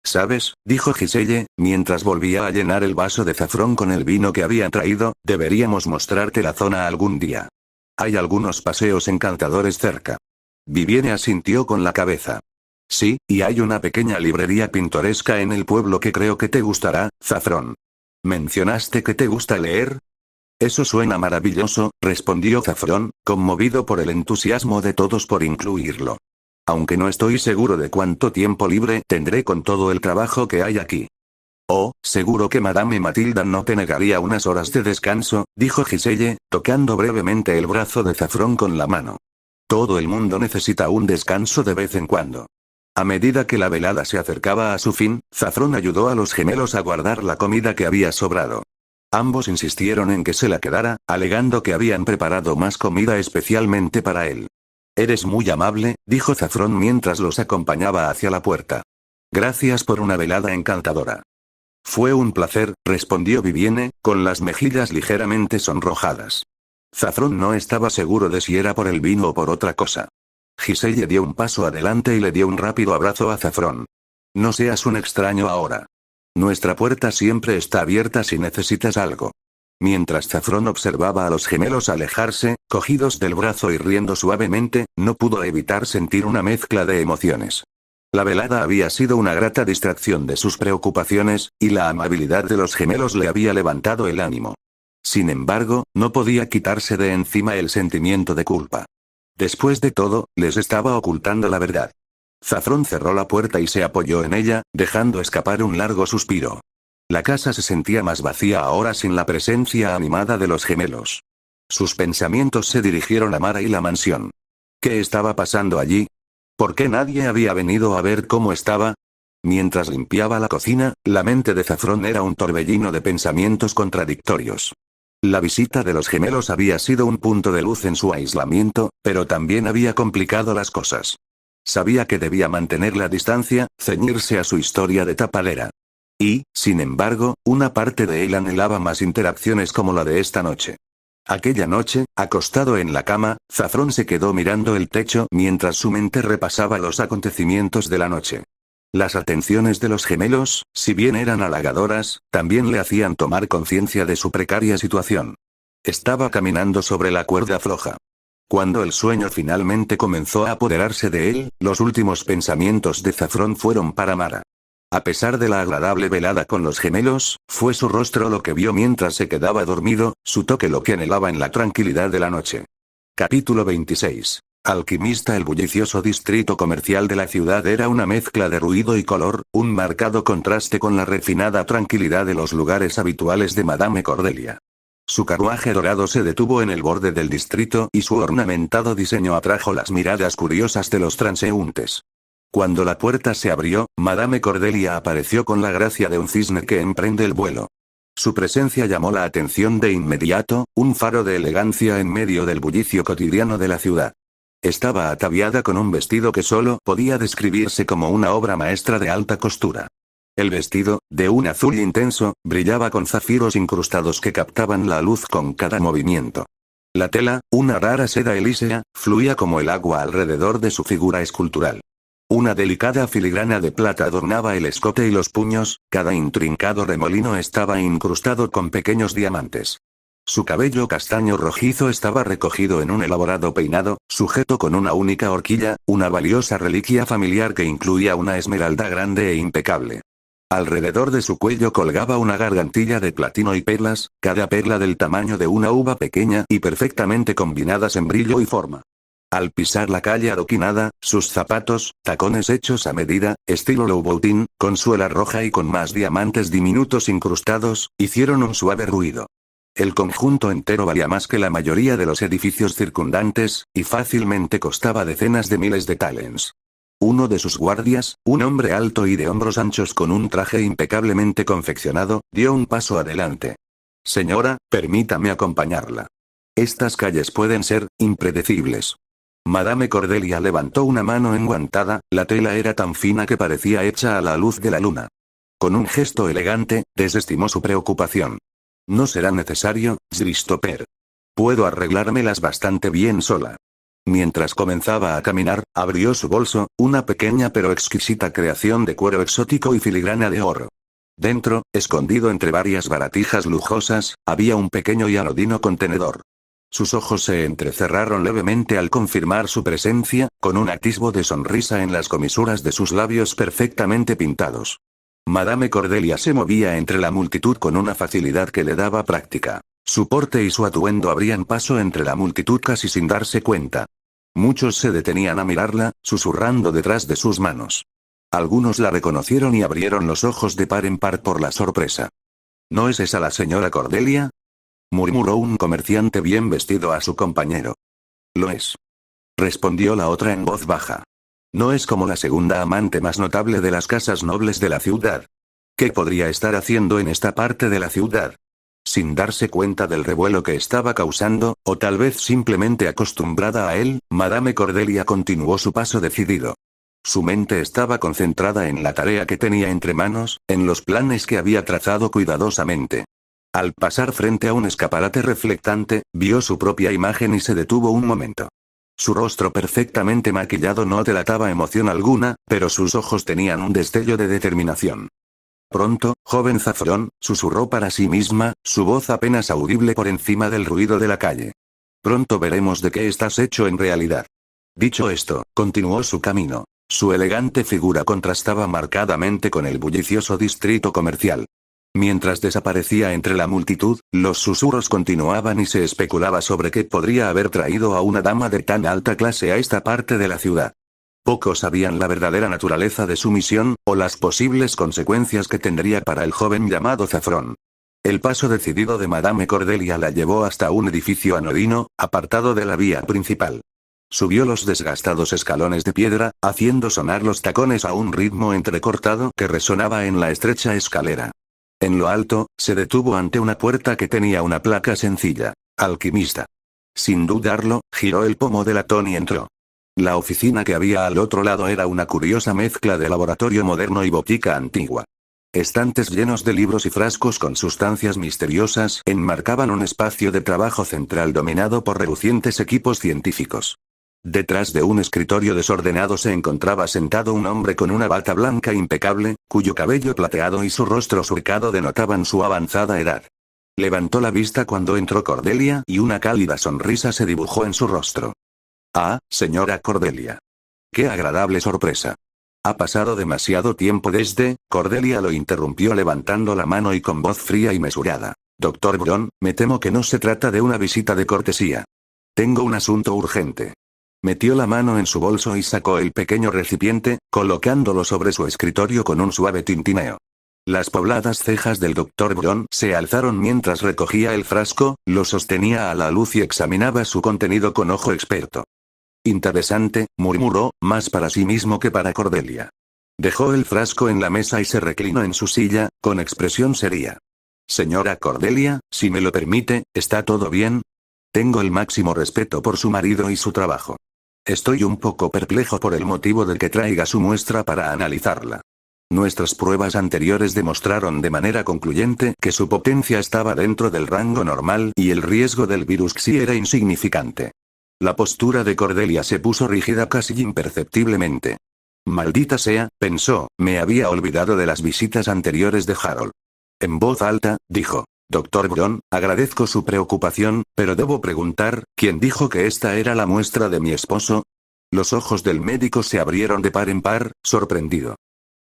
¿Sabes?, dijo Giselle, mientras volvía a llenar el vaso de Zafrón con el vino que había traído, deberíamos mostrarte la zona algún día. Hay algunos paseos encantadores cerca. Vivienne asintió con la cabeza. Sí, y hay una pequeña librería pintoresca en el pueblo que creo que te gustará, Zafrón. ¿Mencionaste que te gusta leer? Eso suena maravilloso, respondió Zafrón, conmovido por el entusiasmo de todos por incluirlo. Aunque no estoy seguro de cuánto tiempo libre tendré con todo el trabajo que hay aquí. Oh, seguro que Madame Matilda no te negaría unas horas de descanso, dijo Giselle, tocando brevemente el brazo de Zafrón con la mano. Todo el mundo necesita un descanso de vez en cuando. A medida que la velada se acercaba a su fin, Zafrón ayudó a los gemelos a guardar la comida que había sobrado. Ambos insistieron en que se la quedara, alegando que habían preparado más comida especialmente para él. Eres muy amable, dijo Zafrón mientras los acompañaba hacia la puerta. Gracias por una velada encantadora. Fue un placer, respondió Vivienne, con las mejillas ligeramente sonrojadas. Zafrón no estaba seguro de si era por el vino o por otra cosa. Giselle dio un paso adelante y le dio un rápido abrazo a Zafrón. No seas un extraño ahora. Nuestra puerta siempre está abierta si necesitas algo. Mientras Zafrón observaba a los gemelos alejarse, cogidos del brazo y riendo suavemente, no pudo evitar sentir una mezcla de emociones. La velada había sido una grata distracción de sus preocupaciones, y la amabilidad de los gemelos le había levantado el ánimo. Sin embargo, no podía quitarse de encima el sentimiento de culpa. Después de todo, les estaba ocultando la verdad. Zafrón cerró la puerta y se apoyó en ella, dejando escapar un largo suspiro. La casa se sentía más vacía ahora sin la presencia animada de los gemelos. Sus pensamientos se dirigieron a Mara y la mansión. ¿Qué estaba pasando allí? ¿Por qué nadie había venido a ver cómo estaba? Mientras limpiaba la cocina, la mente de Zafrón era un torbellino de pensamientos contradictorios. La visita de los gemelos había sido un punto de luz en su aislamiento, pero también había complicado las cosas. Sabía que debía mantener la distancia, ceñirse a su historia de tapadera. Y, sin embargo, una parte de él anhelaba más interacciones como la de esta noche. Aquella noche, acostado en la cama, Zafrón se quedó mirando el techo mientras su mente repasaba los acontecimientos de la noche. Las atenciones de los gemelos, si bien eran halagadoras, también le hacían tomar conciencia de su precaria situación. Estaba caminando sobre la cuerda floja. Cuando el sueño finalmente comenzó a apoderarse de él, los últimos pensamientos de Zafrón fueron para Mara. A pesar de la agradable velada con los gemelos, fue su rostro lo que vio mientras se quedaba dormido, su toque lo que anhelaba en la tranquilidad de la noche. Capítulo 26. Alquimista. El bullicioso distrito comercial de la ciudad era una mezcla de ruido y color, un marcado contraste con la refinada tranquilidad de los lugares habituales de Madame Cordelia. Su carruaje dorado se detuvo en el borde del distrito y su ornamentado diseño atrajo las miradas curiosas de los transeúntes. Cuando la puerta se abrió, Madame Cordelia apareció con la gracia de un cisne que emprende el vuelo. Su presencia llamó la atención de inmediato, un faro de elegancia en medio del bullicio cotidiano de la ciudad. Estaba ataviada con un vestido que solo podía describirse como una obra maestra de alta costura. El vestido, de un azul intenso, brillaba con zafiros incrustados que captaban la luz con cada movimiento. La tela, una rara seda elísea, fluía como el agua alrededor de su figura escultural. Una delicada filigrana de plata adornaba el escote y los puños, cada intrincado remolino estaba incrustado con pequeños diamantes. Su cabello castaño rojizo estaba recogido en un elaborado peinado, sujeto con una única horquilla, una valiosa reliquia familiar que incluía una esmeralda grande e impecable. Alrededor de su cuello colgaba una gargantilla de platino y perlas, cada perla del tamaño de una uva pequeña y perfectamente combinadas en brillo y forma. Al pisar la calle adoquinada, sus zapatos, tacones hechos a medida, estilo Louboutin, con suela roja y con más diamantes diminutos incrustados, hicieron un suave ruido. El conjunto entero valía más que la mayoría de los edificios circundantes, y fácilmente costaba decenas de miles de talents. Uno de sus guardias, un hombre alto y de hombros anchos con un traje impecablemente confeccionado, dio un paso adelante. Señora, permítame acompañarla. Estas calles pueden ser impredecibles. Madame Cordelia levantó una mano enguantada, la tela era tan fina que parecía hecha a la luz de la luna. Con un gesto elegante, desestimó su preocupación. No será necesario, Christopher. Puedo arreglármelas bastante bien sola. Mientras comenzaba a caminar, abrió su bolso, una pequeña pero exquisita creación de cuero exótico y filigrana de oro. Dentro, escondido entre varias baratijas lujosas, había un pequeño y anodino contenedor. Sus ojos se entrecerraron levemente al confirmar su presencia, con un atisbo de sonrisa en las comisuras de sus labios perfectamente pintados. Madame Cordelia se movía entre la multitud con una facilidad que le daba práctica. Su porte y su atuendo abrían paso entre la multitud casi sin darse cuenta. Muchos se detenían a mirarla, susurrando detrás de sus manos. Algunos la reconocieron y abrieron los ojos de par en par por la sorpresa. ¿No es esa la señora Cordelia?, murmuró un comerciante bien vestido a su compañero. Lo es, respondió la otra en voz baja. No es como la segunda amante más notable de las casas nobles de la ciudad. ¿Qué podría estar haciendo en esta parte de la ciudad? Sin darse cuenta del revuelo que estaba causando, o tal vez simplemente acostumbrada a él, Madame Cordelia continuó su paso decidido. Su mente estaba concentrada en la tarea que tenía entre manos, en los planes que había trazado cuidadosamente. Al pasar frente a un escaparate reflectante, vio su propia imagen y se detuvo un momento. Su rostro perfectamente maquillado no delataba emoción alguna, pero sus ojos tenían un destello de determinación. Pronto, joven Zafrón, susurró para sí misma, su voz apenas audible por encima del ruido de la calle. Pronto veremos de qué estás hecho en realidad. Dicho esto, continuó su camino. Su elegante figura contrastaba marcadamente con el bullicioso distrito comercial. Mientras desaparecía entre la multitud, los susurros continuaban y se especulaba sobre qué podría haber traído a una dama de tan alta clase a esta parte de la ciudad. Pocos sabían la verdadera naturaleza de su misión, o las posibles consecuencias que tendría para el joven llamado Zafrón. El paso decidido de Madame Cordelia la llevó hasta un edificio anodino, apartado de la vía principal. Subió los desgastados escalones de piedra, haciendo sonar los tacones a un ritmo entrecortado que resonaba en la estrecha escalera. En lo alto, se detuvo ante una puerta que tenía una placa sencilla: alquimista. Sin dudarlo, giró el pomo de latón y entró. La oficina que había al otro lado era una curiosa mezcla de laboratorio moderno y botica antigua. Estantes llenos de libros y frascos con sustancias misteriosas enmarcaban un espacio de trabajo central dominado por relucientes equipos científicos. Detrás de un escritorio desordenado se encontraba sentado un hombre con una bata blanca impecable, cuyo cabello plateado y su rostro surcado denotaban su avanzada edad. Levantó la vista cuando entró Cordelia y una cálida sonrisa se dibujó en su rostro. Ah, señora Cordelia. Qué agradable sorpresa. Ha pasado demasiado tiempo desde. Cordelia lo interrumpió levantando la mano y con voz fría y mesurada. Doctor Brown, me temo que no se trata de una visita de cortesía. Tengo un asunto urgente. Metió la mano en su bolso y sacó el pequeño recipiente, colocándolo sobre su escritorio con un suave tintineo. Las pobladas cejas del Dr. Brown se alzaron mientras recogía el frasco, lo sostenía a la luz y examinaba su contenido con ojo experto. Interesante, murmuró, más para sí mismo que para Cordelia. Dejó el frasco en la mesa y se reclinó en su silla, con expresión seria. Señora Cordelia, si me lo permite, ¿está todo bien? Tengo el máximo respeto por su marido y su trabajo. Estoy un poco perplejo por el motivo de que traiga su muestra para analizarla. Nuestras pruebas anteriores demostraron de manera concluyente que su potencia estaba dentro del rango normal y el riesgo del virus Xi era insignificante. La postura de Cordelia se puso rígida casi imperceptiblemente. Maldita sea, pensó, me había olvidado de las visitas anteriores de Harold. En voz alta, dijo. Doctor Brown, agradezco su preocupación, pero debo preguntar, ¿quién dijo que esta era la muestra de mi esposo? Los ojos del médico se abrieron de par en par, sorprendido.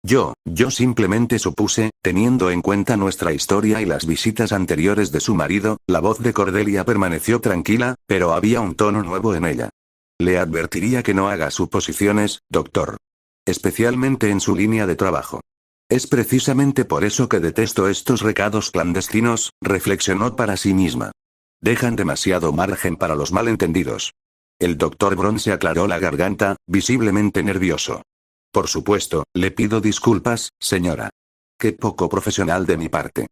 Yo simplemente supuse, teniendo en cuenta nuestra historia y las visitas anteriores de su marido. La voz de Cordelia permaneció tranquila, pero había un tono nuevo en ella. Le advertiría que no haga suposiciones, doctor. Especialmente en su línea de trabajo. Es precisamente por eso que detesto estos recados clandestinos, reflexionó para sí misma. Dejan demasiado margen para los malentendidos. El Dr. Brown se aclaró la garganta, visiblemente nervioso. Por supuesto, le pido disculpas, señora. Qué poco profesional de mi parte.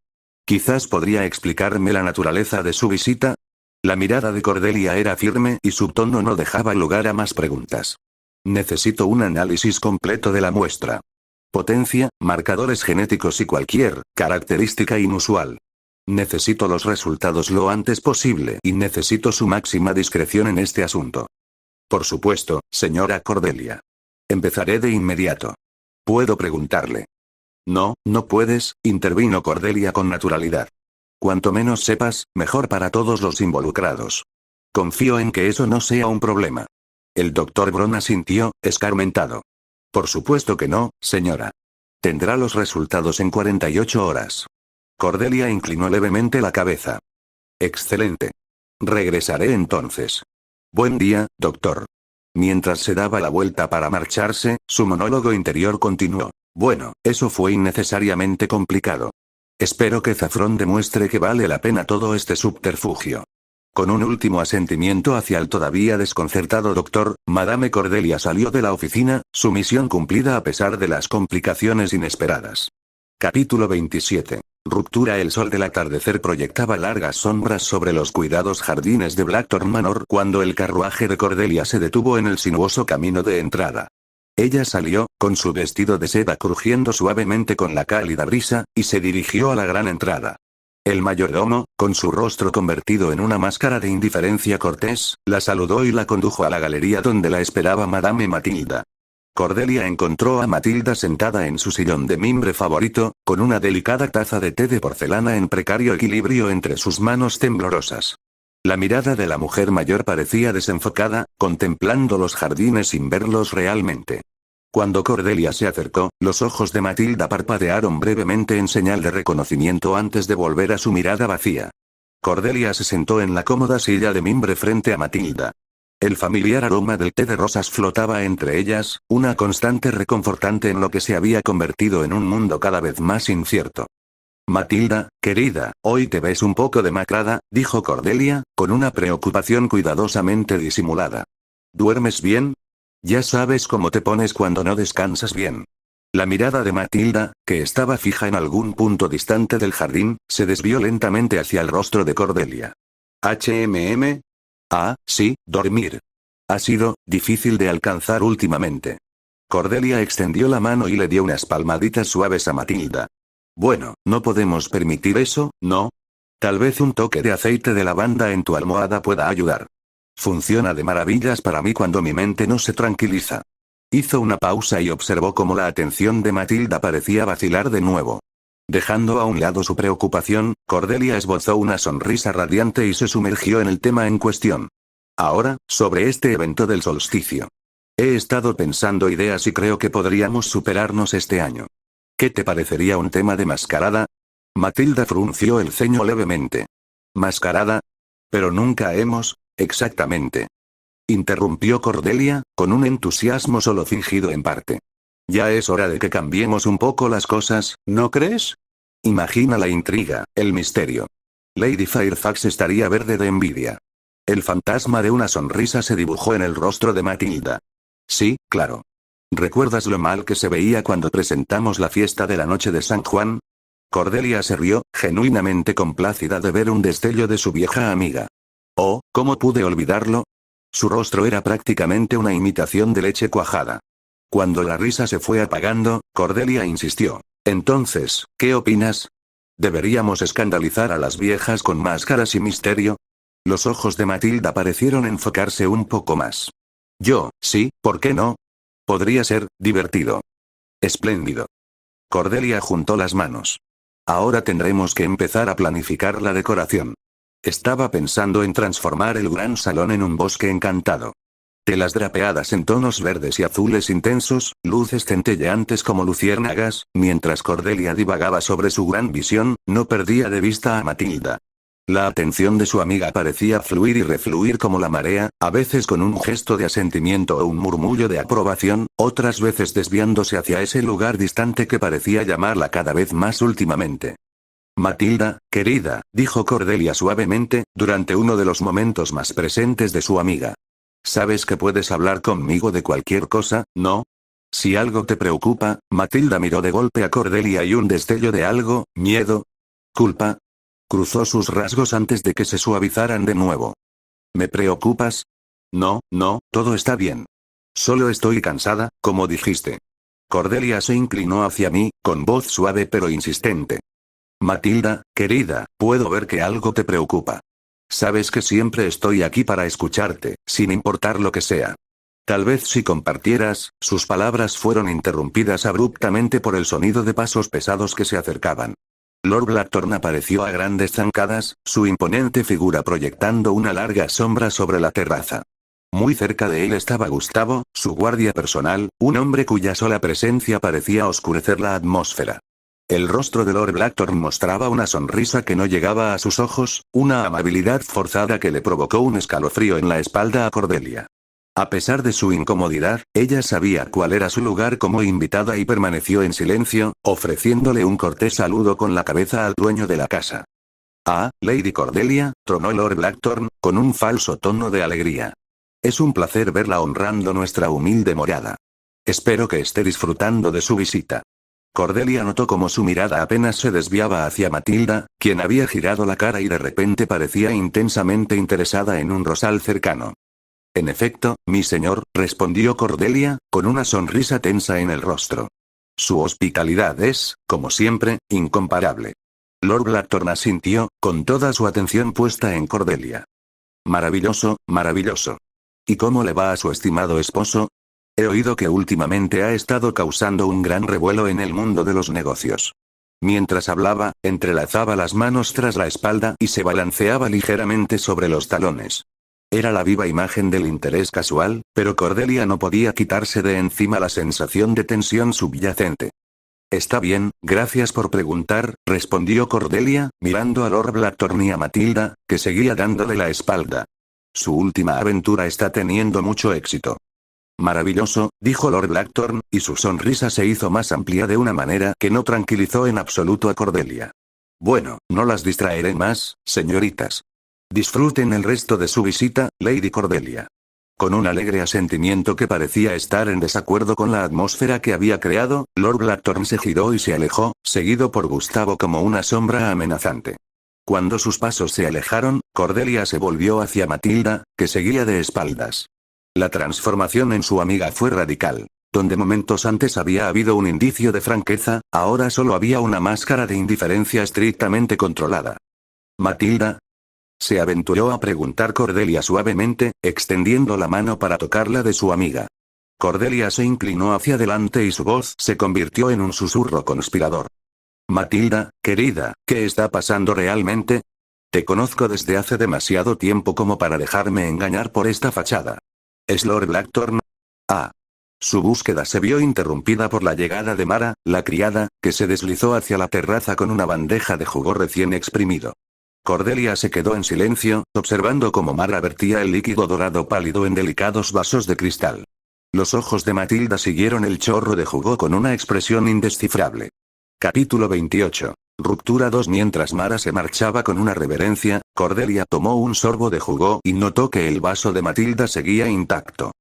Quizás podría explicarme la naturaleza de su visita. La mirada de Cordelia era firme y su tono no dejaba lugar a más preguntas. Necesito un análisis completo de la muestra. Potencia, marcadores genéticos y cualquier característica inusual. Necesito los resultados lo antes posible y necesito su máxima discreción en este asunto. Por supuesto, señora Cordelia. Empezaré de inmediato. ¿Puedo preguntarle? No, no puedes, intervino Cordelia con naturalidad. Cuanto menos sepas, mejor para todos los involucrados. Confío en que eso no sea un problema. El Dr. Brown asintió, escarmentado. Por supuesto que no, señora. Tendrá los resultados en 48 horas. Cordelia inclinó levemente la cabeza. Excelente. Regresaré entonces. Buen día, doctor. Mientras se daba la vuelta para marcharse, su monólogo interior continuó. Bueno, eso fue innecesariamente complicado. Espero que Zafrón demuestre que vale la pena todo este subterfugio. Con un último asentimiento hacia el todavía desconcertado doctor, Madame Cordelia salió de la oficina, su misión cumplida a pesar de las complicaciones inesperadas. Capítulo 27. Ruptura. El sol del atardecer proyectaba largas sombras sobre los cuidados jardines de Blackthorn Manor cuando el carruaje de Cordelia se detuvo en el sinuoso camino de entrada. Ella salió, con su vestido de seda crujiendo suavemente con la cálida brisa, y se dirigió a la gran entrada. El mayordomo, con su rostro convertido en una máscara de indiferencia cortés, la saludó y la condujo a la galería donde la esperaba Madame Matilda. Cordelia encontró a Matilda sentada en su sillón de mimbre favorito, con una delicada taza de té de porcelana en precario equilibrio entre sus manos temblorosas. La mirada de la mujer mayor parecía desenfocada, contemplando los jardines sin verlos realmente. Cuando Cordelia se acercó, los ojos de Matilda parpadearon brevemente en señal de reconocimiento antes de volver a su mirada vacía. Cordelia se sentó en la cómoda silla de mimbre frente a Matilda. El familiar aroma del té de rosas flotaba entre ellas, una constante reconfortante en lo que se había convertido en un mundo cada vez más incierto. Matilda, querida, hoy te ves un poco demacrada, dijo Cordelia, con una preocupación cuidadosamente disimulada. ¿Duermes bien? Ya sabes cómo te pones cuando no descansas bien. La mirada de Matilda, que estaba fija en algún punto distante del jardín, se desvió lentamente hacia el rostro de Cordelia. ¿HMM? Ah, sí, dormir. Ha sido difícil de alcanzar últimamente. Cordelia extendió la mano y le dio unas palmaditas suaves a Matilda. Bueno, no podemos permitir eso, ¿no? Tal vez un toque de aceite de lavanda en tu almohada pueda ayudar. Funciona de maravillas para mí cuando mi mente no se tranquiliza. Hizo una pausa y observó cómo la atención de Matilda parecía vacilar de nuevo. Dejando a un lado su preocupación, Cordelia esbozó una sonrisa radiante y se sumergió en el tema en cuestión. Ahora, sobre este evento del solsticio. He estado pensando ideas y creo que podríamos superarnos este año. ¿Qué te parecería un tema de mascarada? Matilda frunció el ceño levemente. ¿Mascarada? Pero nunca hemos, exactamente. Interrumpió Cordelia, con un entusiasmo solo fingido en parte. Ya es hora de que cambiemos un poco las cosas, ¿no crees? Imagina la intriga, el misterio. Lady Fairfax estaría verde de envidia. El fantasma de una sonrisa se dibujó en el rostro de Matilda. Sí, claro. ¿Recuerdas lo mal que se veía cuando presentamos la fiesta de la noche de San Juan? Cordelia se rió, genuinamente complacida de ver un destello de su vieja amiga. Oh, ¿cómo pude olvidarlo? Su rostro era prácticamente una imitación de leche cuajada. Cuando la risa se fue apagando, Cordelia insistió. Entonces, ¿qué opinas? ¿Deberíamos escandalizar a las viejas con máscaras y misterio? Los ojos de Matilda parecieron enfocarse un poco más. Sí, ¿por qué no? Podría ser divertido. Espléndido. Cordelia juntó las manos. Ahora tendremos que empezar a planificar la decoración. Estaba pensando en transformar el gran salón en un bosque encantado. Telas drapeadas en tonos verdes y azules intensos, luces centelleantes como luciérnagas, mientras Cordelia divagaba sobre su gran visión, no perdía de vista a Matilda. La atención de su amiga parecía fluir y refluir como la marea, a veces con un gesto de asentimiento o un murmullo de aprobación, otras veces desviándose hacia ese lugar distante que parecía llamarla cada vez más últimamente. Matilda, querida, dijo Cordelia suavemente, durante uno de los momentos más presentes de su amiga. Sabes que puedes hablar conmigo de cualquier cosa, ¿no? Si algo te preocupa, Matilda miró de golpe a Cordelia y un destello de algo, miedo, culpa, cruzó sus rasgos antes de que se suavizaran de nuevo. ¿Me preocupas? No, todo está bien. Solo estoy cansada, como dijiste. Cordelia se inclinó hacia mí, con voz suave pero insistente. Matilda, querida, puedo ver que algo te preocupa. Sabes que siempre estoy aquí para escucharte, sin importar lo que sea. Tal vez si compartieras, sus palabras fueron interrumpidas abruptamente por el sonido de pasos pesados que se acercaban. Lord Blackthorn apareció a grandes zancadas, su imponente figura proyectando una larga sombra sobre la terraza. Muy cerca de él estaba Gustavo, su guardia personal, un hombre cuya sola presencia parecía oscurecer la atmósfera. El rostro de Lord Blackthorn mostraba una sonrisa que no llegaba a sus ojos, una amabilidad forzada que le provocó un escalofrío en la espalda a Cordelia. A pesar de su incomodidad, ella sabía cuál era su lugar como invitada y permaneció en silencio, ofreciéndole un cortés saludo con la cabeza al dueño de la casa. Ah, Lady Cordelia, tronó Lord Blackthorn, con un falso tono de alegría. Es un placer verla honrando nuestra humilde morada. Espero que esté disfrutando de su visita. Cordelia notó cómo su mirada apenas se desviaba hacia Matilda, quien había girado la cara y de repente parecía intensamente interesada en un rosal cercano. En efecto, mi señor, respondió Cordelia, con una sonrisa tensa en el rostro. Su hospitalidad es, como siempre, incomparable. Lord Blackthorn asintió, con toda su atención puesta en Cordelia. Maravilloso, maravilloso. ¿Y cómo le va a su estimado esposo? He oído que últimamente ha estado causando un gran revuelo en el mundo de los negocios. Mientras hablaba, entrelazaba las manos tras la espalda y se balanceaba ligeramente sobre los talones. Era la viva imagen del interés casual, pero Cordelia no podía quitarse de encima la sensación de tensión subyacente. Está bien, gracias por preguntar, respondió Cordelia, mirando a Lord Blackthorn y a Matilda, que seguía dándole la espalda. Su última aventura está teniendo mucho éxito. Maravilloso, dijo Lord Blackthorn, y su sonrisa se hizo más amplia de una manera que no tranquilizó en absoluto a Cordelia. Bueno, no las distraeré más, señoritas. Disfruten el resto de su visita, Lady Cordelia. Con un alegre asentimiento que parecía estar en desacuerdo con la atmósfera que había creado, Lord Blackthorn se giró y se alejó, seguido por Gustavo como una sombra amenazante. Cuando sus pasos se alejaron, Cordelia se volvió hacia Matilda, que seguía de espaldas. La transformación en su amiga fue radical. Donde momentos antes había habido un indicio de franqueza, ahora solo había una máscara de indiferencia estrictamente controlada. ¿Matilda? Se aventuró a preguntar Cordelia suavemente, extendiendo la mano para tocarla de su amiga. Cordelia se inclinó hacia adelante y su voz se convirtió en un susurro conspirador. Matilda, querida, ¿qué está pasando realmente? Te conozco desde hace demasiado tiempo como para dejarme engañar por esta fachada. ¿Es Lord Blackthorn? Ah. Su búsqueda se vio interrumpida por la llegada de Mara, la criada, que se deslizó hacia la terraza con una bandeja de jugo recién exprimido. Cordelia se quedó en silencio, observando cómo Mara vertía el líquido dorado pálido en delicados vasos de cristal. Los ojos de Matilda siguieron el chorro de jugo con una expresión indescifrable. Capítulo 28. Ruptura 2. Mientras Mara se marchaba con una reverencia, Cordelia tomó un sorbo de jugo y notó que el vaso de Matilda seguía intacto.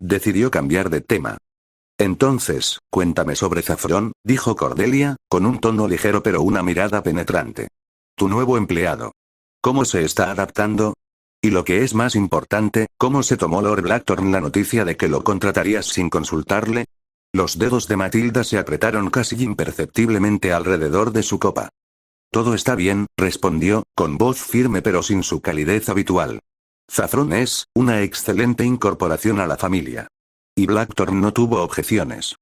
Decidió cambiar de tema. Entonces, cuéntame sobre Zafrón, dijo Cordelia, con un tono ligero pero una mirada penetrante. Tu nuevo empleado. ¿Cómo se está adaptando? Y lo que es más importante, ¿cómo se tomó Lord Blackthorn la noticia de que lo contratarías sin consultarle? Los dedos de Matilda se apretaron casi imperceptiblemente alrededor de su copa. Todo está bien, respondió, con voz firme pero sin su calidez habitual. Zafrón es una excelente incorporación a la familia. Y Blackthorn no tuvo objeciones.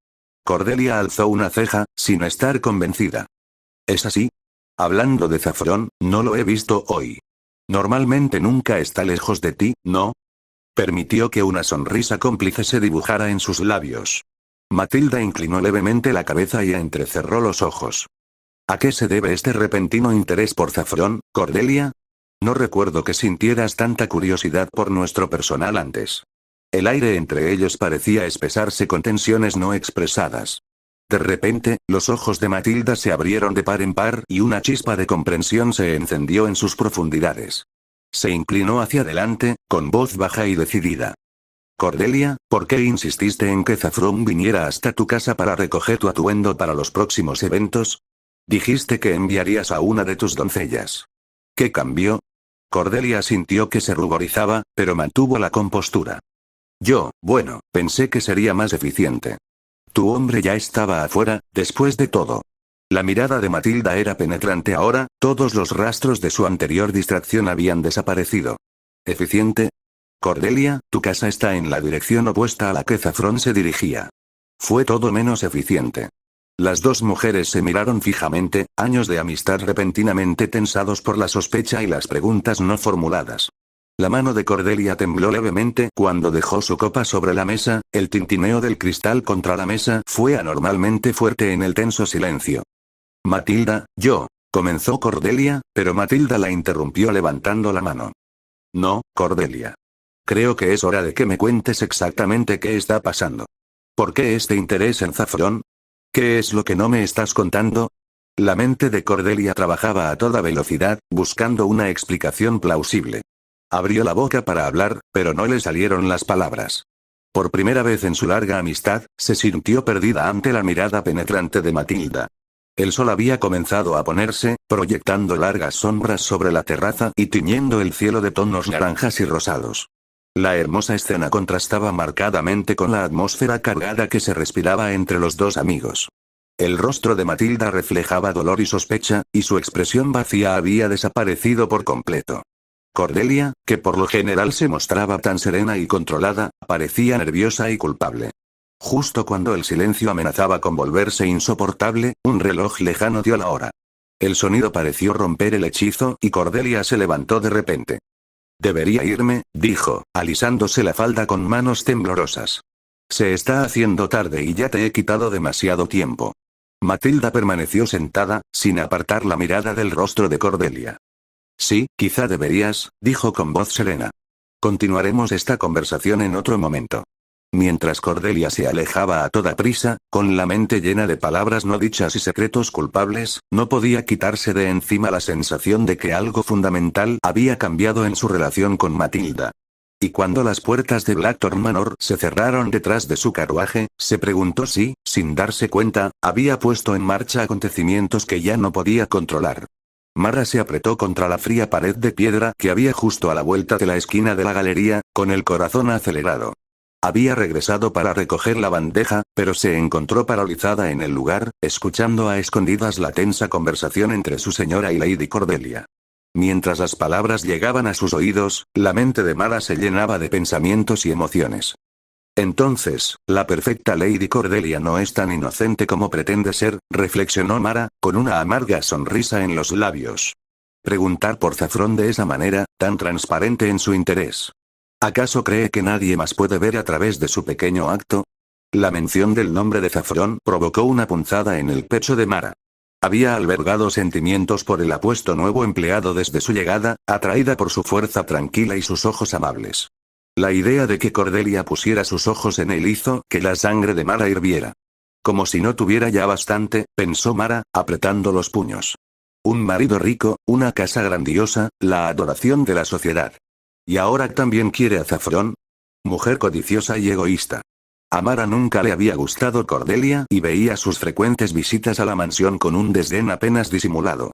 Cordelia alzó una ceja, sin estar convencida. ¿Es así? Hablando de Zafrón, no lo he visto hoy. Normalmente nunca está lejos de ti, ¿no? Permitió que una sonrisa cómplice se dibujara en sus labios. Matilda inclinó levemente la cabeza y entrecerró los ojos. ¿A qué se debe este repentino interés por Zafrón, Cordelia? No recuerdo que sintieras tanta curiosidad por nuestro personal antes. El aire entre ellos parecía espesarse con tensiones no expresadas. De repente, los ojos de Matilda se abrieron de par en par y una chispa de comprensión se encendió en sus profundidades. Se inclinó hacia adelante, con voz baja y decidida. Cordelia, ¿por qué insististe en que Zafrón viniera hasta tu casa para recoger tu atuendo para los próximos eventos? Dijiste que enviarías a una de tus doncellas. ¿Qué cambió? Cordelia sintió que se ruborizaba, pero mantuvo la compostura. Bueno, pensé que sería más eficiente. Tu hombre ya estaba afuera, después de todo. La mirada de Matilda era penetrante ahora, todos los rastros de su anterior distracción habían desaparecido. ¿Eficiente? Cordelia, tu casa está en la dirección opuesta a la que Zafrón se dirigía. Fue todo menos eficiente. Las dos mujeres se miraron fijamente, años de amistad repentinamente tensados por la sospecha y las preguntas no formuladas. La mano de Cordelia tembló levemente cuando dejó su copa sobre la mesa, el tintineo del cristal contra la mesa fue anormalmente fuerte en el tenso silencio. Matilda, comenzó Cordelia, pero Matilda la interrumpió levantando la mano. No, Cordelia. Creo que es hora de que me cuentes exactamente qué está pasando. ¿Por qué este interés en Zafrón? ¿Qué es lo que no me estás contando? La mente de Cordelia trabajaba a toda velocidad, buscando una explicación plausible. Abrió la boca para hablar, pero no le salieron las palabras. Por primera vez en su larga amistad, se sintió perdida ante la mirada penetrante de Matilda. El sol había comenzado a ponerse, proyectando largas sombras sobre la terraza y tiñendo el cielo de tonos naranjas y rosados. La hermosa escena contrastaba marcadamente con la atmósfera cargada que se respiraba entre los dos amigos. El rostro de Matilda reflejaba dolor y sospecha, y su expresión vacía había desaparecido por completo. Cordelia, que por lo general se mostraba tan serena y controlada, parecía nerviosa y culpable. Justo cuando el silencio amenazaba con volverse insoportable, un reloj lejano dio la hora. El sonido pareció romper el hechizo y Cordelia se levantó de repente. Debería irme, dijo, alisándose la falda con manos temblorosas. Se está haciendo tarde y ya te he quitado demasiado tiempo. Matilda permaneció sentada, sin apartar la mirada del rostro de Cordelia. Sí, quizá deberías, dijo con voz serena. Continuaremos esta conversación en otro momento. Mientras Cordelia se alejaba a toda prisa, con la mente llena de palabras no dichas y secretos culpables, no podía quitarse de encima la sensación de que algo fundamental había cambiado en su relación con Matilda. Y cuando las puertas de Blackthorn Manor se cerraron detrás de su carruaje, se preguntó si, sin darse cuenta, había puesto en marcha acontecimientos que ya no podía controlar. Mara se apretó contra la fría pared de piedra que había justo a la vuelta de la esquina de la galería, con el corazón acelerado. Había regresado para recoger la bandeja, pero se encontró paralizada en el lugar, escuchando a escondidas la tensa conversación entre su señora y Lady Cordelia. Mientras las palabras llegaban a sus oídos, la mente de Mara se llenaba de pensamientos y emociones. Entonces, la perfecta Lady Cordelia no es tan inocente como pretende ser, reflexionó Mara, con una amarga sonrisa en los labios. Preguntar por Zafrón de esa manera, tan transparente en su interés. ¿Acaso cree que nadie más puede ver a través de su pequeño acto? La mención del nombre de Zafrón provocó una punzada en el pecho de Mara. Había albergado sentimientos por el apuesto nuevo empleado desde su llegada, atraída por su fuerza tranquila y sus ojos amables. La idea de que Cordelia pusiera sus ojos en él hizo que la sangre de Mara hirviera. Como si no tuviera ya bastante, pensó Mara, apretando los puños. Un marido rico, una casa grandiosa, la adoración de la sociedad. ¿Y ahora también quiere a Zafrón? Mujer codiciosa y egoísta. A Mara nunca le había gustado Cordelia y veía sus frecuentes visitas a la mansión con un desdén apenas disimulado.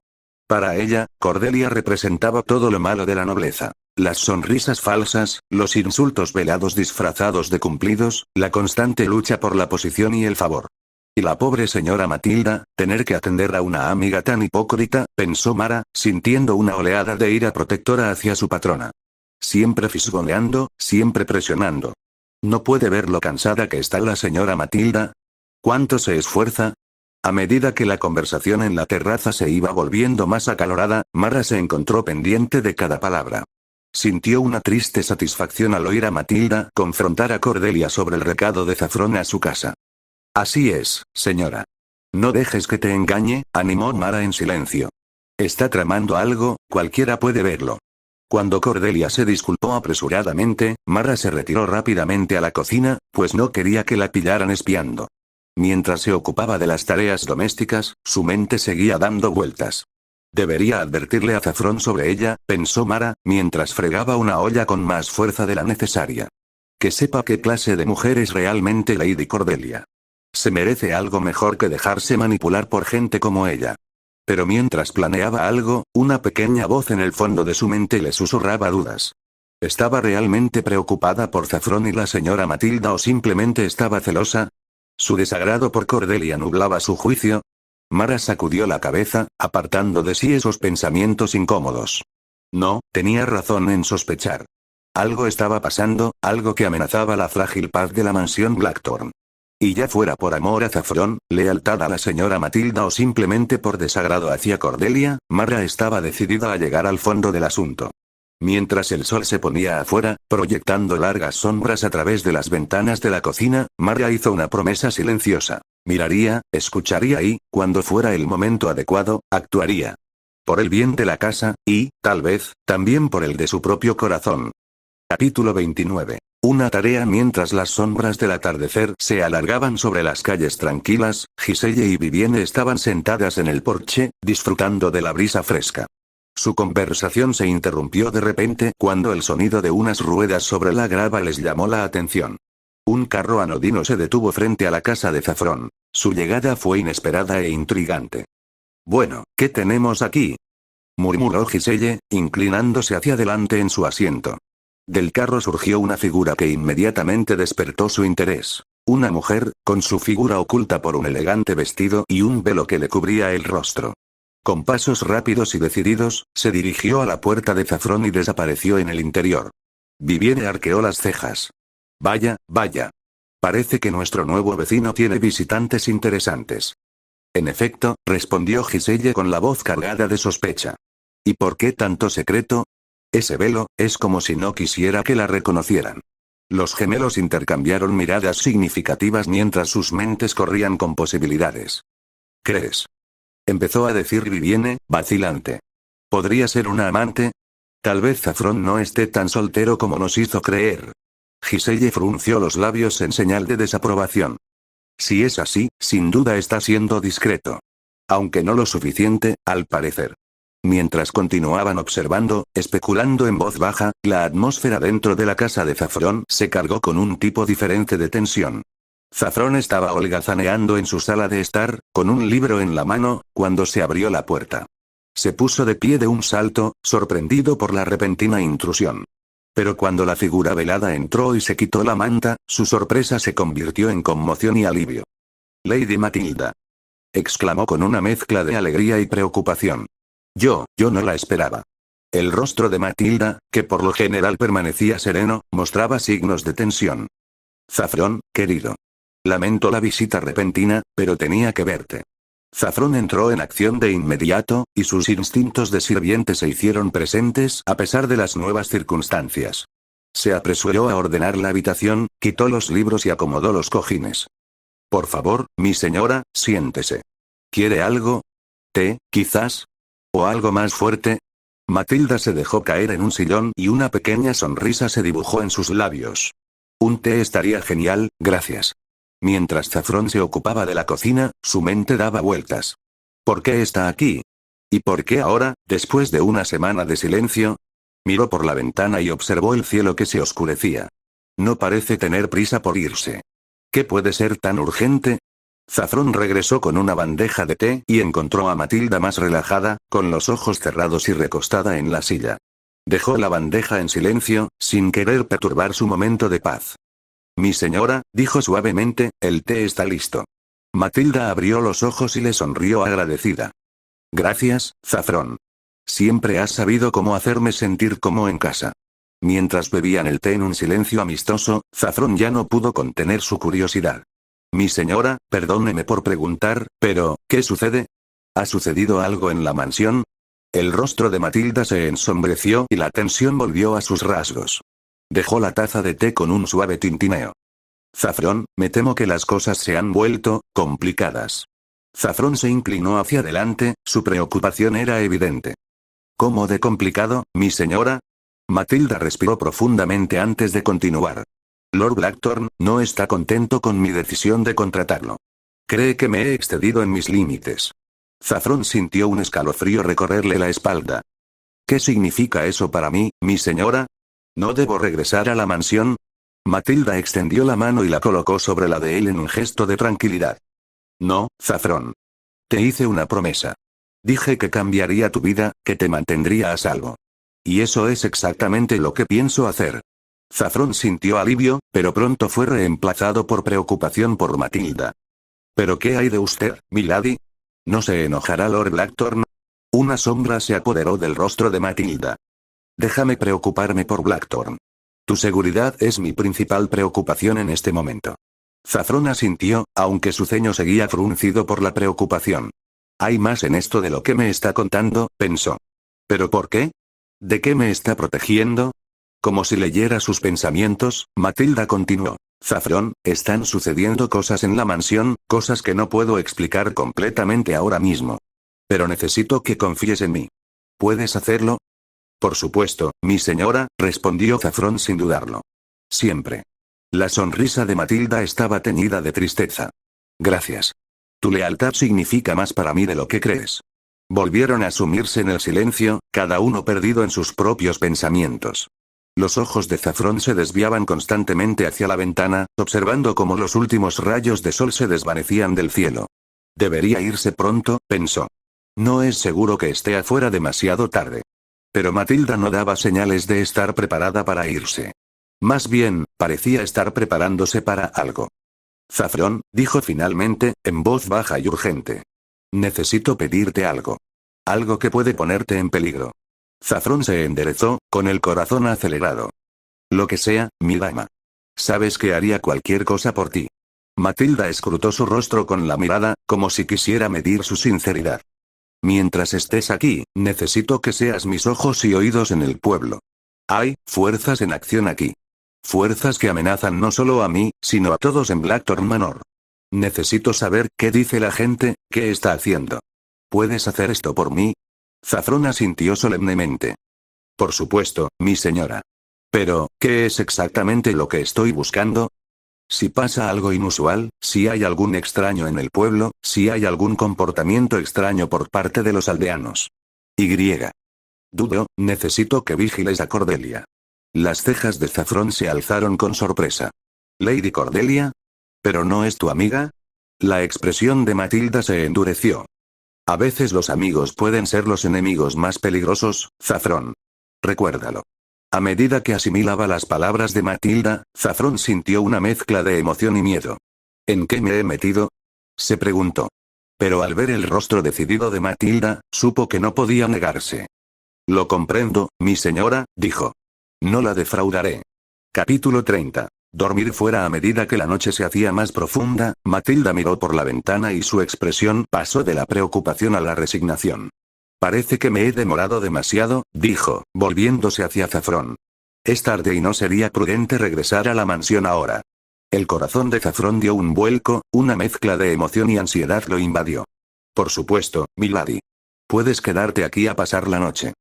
Para ella, Cordelia representaba todo lo malo de la nobleza. Las sonrisas falsas, los insultos velados disfrazados de cumplidos, la constante lucha por la posición y el favor. Y la pobre señora Matilda, tener que atender a una amiga tan hipócrita, pensó Mara, sintiendo una oleada de ira protectora hacia su patrona. Siempre fisgoneando, siempre presionando. ¿No puede ver lo cansada que está la señora Matilda? ¿Cuánto se esfuerza? A medida que la conversación en la terraza se iba volviendo más acalorada, Mara se encontró pendiente de cada palabra. Sintió una triste satisfacción al oír a Matilda confrontar a Cordelia sobre el recado de Zafrón a su casa. Así es, señora. No dejes que te engañe, animó Mara en silencio. Está tramando algo, cualquiera puede verlo. Cuando Cordelia se disculpó apresuradamente, Mara se retiró rápidamente a la cocina, pues no quería que la pillaran espiando. Mientras se ocupaba de las tareas domésticas, su mente seguía dando vueltas. Debería advertirle a Zafrón sobre ella, pensó Mara, mientras fregaba una olla con más fuerza de la necesaria. Que sepa qué clase de mujer es realmente Lady Cordelia. Se merece algo mejor que dejarse manipular por gente como ella. Pero mientras planeaba algo, una pequeña voz en el fondo de su mente le susurraba dudas. ¿Estaba realmente preocupada por Zafrón y la señora Matilda o simplemente estaba celosa? ¿Su desagrado por Cordelia nublaba su juicio? Mara sacudió la cabeza, apartando de sí esos pensamientos incómodos. No, tenía razón en sospechar. Algo estaba pasando, algo que amenazaba la frágil paz de la mansión Blackthorn. Y ya fuera por amor a Zafrón, lealtad a la señora Matilda o simplemente por desagrado hacia Cordelia, Mara estaba decidida a llegar al fondo del asunto. Mientras el sol se ponía afuera, proyectando largas sombras a través de las ventanas de la cocina, Mara hizo una promesa silenciosa. Miraría, escucharía y, cuando fuera el momento adecuado, actuaría. Por el bien de la casa, y, tal vez, también por el de su propio corazón. Capítulo 29. Una tarea. Mientras las sombras del atardecer se alargaban sobre las calles tranquilas, Giselle y Vivienne estaban sentadas en el porche, disfrutando de la brisa fresca. Su conversación se interrumpió de repente cuando el sonido de unas ruedas sobre la grava les llamó la atención. Un carro anodino se detuvo frente a la casa de Zafrón. Su llegada fue inesperada e intrigante. Bueno, ¿qué tenemos aquí?, murmuró Giselle, inclinándose hacia adelante en su asiento. Del carro surgió una figura que inmediatamente despertó su interés. Una mujer, con su figura oculta por un elegante vestido y un velo que le cubría el rostro. Con pasos rápidos y decididos, se dirigió a la puerta de Zafrón y desapareció en el interior. Vivienne arqueó las cejas. Vaya, vaya. Parece que nuestro nuevo vecino tiene visitantes interesantes. En efecto, respondió Giselle con la voz cargada de sospecha. ¿Y por qué tanto secreto? Ese velo, es como si no quisiera que la reconocieran. Los gemelos intercambiaron miradas significativas mientras sus mentes corrían con posibilidades. ¿Crees?, empezó a decir Vivienne, vacilante. ¿Podría ser una amante? Tal vez Zafrón no esté tan soltero como nos hizo creer. Giselle frunció los labios en señal de desaprobación. Si es así, sin duda está siendo discreto. Aunque no lo suficiente, al parecer. Mientras continuaban observando, especulando en voz baja, la atmósfera dentro de la casa de Zafrón se cargó con un tipo diferente de tensión. Zafrón estaba holgazaneando en su sala de estar, con un libro en la mano, cuando se abrió la puerta. Se puso de pie de un salto, sorprendido por la repentina intrusión. Pero cuando la figura velada entró y se quitó la manta, su sorpresa se convirtió en conmoción y alivio. «Lady Matilda», exclamó con una mezcla de alegría y preocupación. Yo no la esperaba. El rostro de Matilda, que por lo general permanecía sereno, mostraba signos de tensión. Zafrón, querido. Lamento la visita repentina, pero tenía que verte. Zafrón entró en acción de inmediato, y sus instintos de sirviente se hicieron presentes a pesar de las nuevas circunstancias. Se apresuró a ordenar la habitación, quitó los libros y acomodó los cojines. Por favor, mi señora, siéntese. ¿Quiere algo? ¿Té, quizás? ¿O algo más fuerte? Matilda se dejó caer en un sillón y una pequeña sonrisa se dibujó en sus labios. Un té estaría genial, gracias. Mientras Zafrón se ocupaba de la cocina, su mente daba vueltas. ¿Por qué está aquí? ¿Y por qué ahora, después de una semana de silencio? Miró por la ventana y observó el cielo que se oscurecía. No parece tener prisa por irse. ¿Qué puede ser tan urgente? Zafrón regresó con una bandeja de té y encontró a Matilda más relajada, con los ojos cerrados y recostada en la silla. Dejó la bandeja en silencio, sin querer perturbar su momento de paz. Mi señora, dijo suavemente, el té está listo. Matilda abrió los ojos y le sonrió agradecida. Gracias, Zafrón. Siempre has sabido cómo hacerme sentir como en casa. Mientras bebían el té en un silencio amistoso, Zafrón ya no pudo contener su curiosidad. Mi señora, perdóneme por preguntar, pero, ¿qué sucede? ¿Ha sucedido algo en la mansión? El rostro de Matilda se ensombreció y la tensión volvió a sus rasgos. Dejó la taza de té con un suave tintineo. Zafrón, me temo que las cosas se han vuelto complicadas. Zafrón se inclinó hacia adelante, su preocupación era evidente. ¿Cómo de complicado, mi señora? Matilda respiró profundamente antes de continuar. Lord Blackthorne no está contento con mi decisión de contratarlo. Cree que me he excedido en mis límites. Zafrón sintió un escalofrío recorrerle la espalda. ¿Qué significa eso para mí, mi señora? ¿No debo regresar a la mansión? Matilda extendió la mano y la colocó sobre la de él en un gesto de tranquilidad. No, Zafrón. Te hice una promesa. Dije que cambiaría tu vida, que te mantendría a salvo. Y eso es exactamente lo que pienso hacer. Zafrón sintió alivio, pero pronto fue reemplazado por preocupación por Matilda. ¿Pero qué hay de usted, milady? ¿No se enojará Lord Blackthorne? Una sombra se apoderó del rostro de Matilda. Déjame preocuparme por Blackthorne. Tu seguridad es mi principal preocupación en este momento. Zafrón asintió, aunque su ceño seguía fruncido por la preocupación. Hay más en esto de lo que me está contando, pensó. ¿Pero por qué? ¿De qué me está protegiendo? Como si leyera sus pensamientos, Matilda continuó. Zafrón, están sucediendo cosas en la mansión, cosas que no puedo explicar completamente ahora mismo. Pero necesito que confíes en mí. ¿Puedes hacerlo? Por supuesto, mi señora, respondió Zafrón sin dudarlo. Siempre. La sonrisa de Matilda estaba teñida de tristeza. Gracias. Tu lealtad significa más para mí de lo que crees. Volvieron a sumirse en el silencio, cada uno perdido en sus propios pensamientos. Los ojos de Zafrón se desviaban constantemente hacia la ventana, observando cómo los últimos rayos de sol se desvanecían del cielo. Debería irse pronto, pensó. No es seguro que esté afuera demasiado tarde. Pero Matilda no daba señales de estar preparada para irse. Más bien, parecía estar preparándose para algo. Zafrón, dijo finalmente, en voz baja y urgente. Necesito pedirte algo. Algo que puede ponerte en peligro. Zafrón se enderezó, con el corazón acelerado. Lo que sea, mi dama. Sabes que haría cualquier cosa por ti. Matilda escrutó su rostro con la mirada, como si quisiera medir su sinceridad. Mientras estés aquí, necesito que seas mis ojos y oídos en el pueblo. Hay fuerzas en acción aquí. Fuerzas que amenazan no solo a mí, sino a todos en Blackthorne Manor. Necesito saber qué dice la gente, qué está haciendo. ¿Puedes hacer esto por mí? Zafrón asintió solemnemente. Por supuesto, mi señora. Pero, ¿qué es exactamente lo que estoy buscando? Si pasa algo inusual, si hay algún extraño en el pueblo, si hay algún comportamiento extraño por parte de los aldeanos. Y. Dudo, necesito que vigiles a Cordelia. Las cejas de Zafrón se alzaron con sorpresa. ¿Lady Cordelia? ¿Pero no es tu amiga? La expresión de Matilda se endureció. A veces los amigos pueden ser los enemigos más peligrosos, Zafrón. Recuérdalo. A medida que asimilaba las palabras de Matilda, Zafrón sintió una mezcla de emoción y miedo. ¿En qué me he metido? Se preguntó. Pero al ver el rostro decidido de Matilda, supo que no podía negarse. Lo comprendo, mi señora, dijo. No la defraudaré. Capítulo 30. dormir fuera. A medida que la noche se hacía más profunda, Matilda miró por la ventana y su expresión pasó de la preocupación a la resignación. Parece que me he demorado demasiado, dijo, volviéndose hacia Zafrón. Es tarde y no sería prudente regresar a la mansión ahora. El corazón de Zafrón dio un vuelco, una mezcla de emoción y ansiedad lo invadió. Por supuesto, milady. Puedes quedarte aquí a pasar la noche.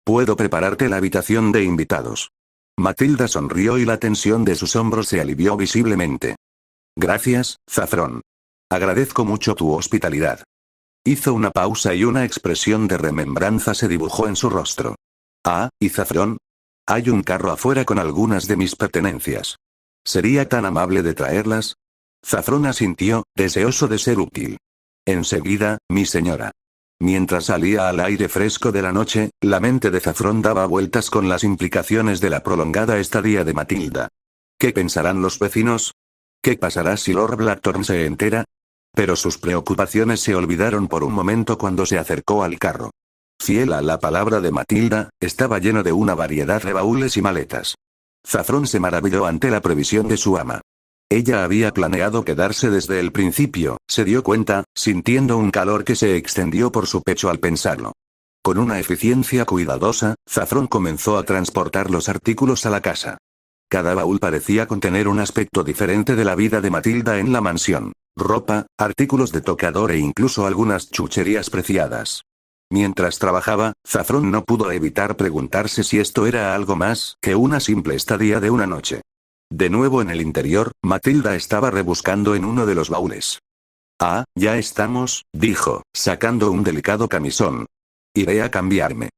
Puedo prepararte la habitación de invitados. Matilda sonrió y la tensión de sus hombros se alivió visiblemente. Gracias, Zafrón. Agradezco mucho tu hospitalidad. Hizo una pausa y una expresión de remembranza se dibujó en su rostro. Ah, ¿y Zafrón? Hay un carro afuera con algunas de mis pertenencias. ¿Sería tan amable de traerlas? Zafrón asintió, deseoso de ser útil. Enseguida, mi señora. Mientras salía al aire fresco de la noche, la mente de Zafrón daba vueltas con las implicaciones de la prolongada estadía de Matilda. ¿Qué pensarán los vecinos? ¿Qué pasará si Lord Blackthorn se entera? Pero sus preocupaciones se olvidaron por un momento cuando se acercó al carro. Fiel a la palabra de Matilda, estaba lleno de una variedad de baúles y maletas. Zafrón se maravilló ante la previsión de su ama. Ella había planeado quedarse desde el principio, se dio cuenta, sintiendo un calor que se extendió por su pecho al pensarlo. Con una eficiencia cuidadosa, Zafrón comenzó a transportar los artículos a la casa. Cada baúl parecía contener un aspecto diferente de la vida de Matilda en la mansión. Ropa, artículos de tocador e incluso algunas chucherías preciadas. Mientras trabajaba, Zafrón no pudo evitar preguntarse si esto era algo más que una simple estadía de una noche. De nuevo en el interior, Matilda estaba rebuscando en uno de los baúles. Ah, ya estamos, dijo, sacando un delicado camisón. Iré a cambiarme.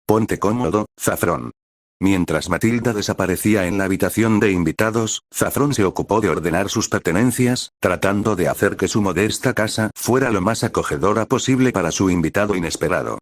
Ponte cómodo, Zafrón. Mientras Matilda desaparecía en la habitación de invitados, Zafrón se ocupó de ordenar sus pertenencias, tratando de hacer que su modesta casa fuera lo más acogedora posible para su invitado inesperado.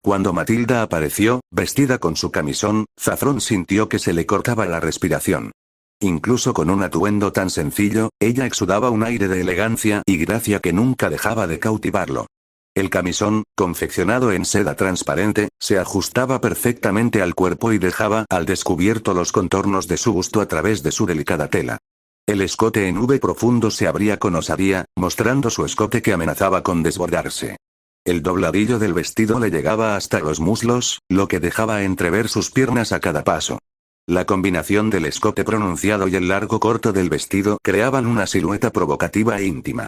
Cuando Matilda apareció, vestida con su camisón, Zafrón sintió que se le cortaba la respiración. Incluso con un atuendo tan sencillo, ella exudaba un aire de elegancia y gracia que nunca dejaba de cautivarlo. El camisón, confeccionado en seda transparente, se ajustaba perfectamente al cuerpo y dejaba al descubierto los contornos de su busto a través de su delicada tela. El escote en V profundo se abría con osadía, mostrando su escote que amenazaba con desbordarse. El dobladillo del vestido le llegaba hasta los muslos, lo que dejaba entrever sus piernas a cada paso. La combinación del escote pronunciado y el largo corto del vestido creaban una silueta provocativa e íntima.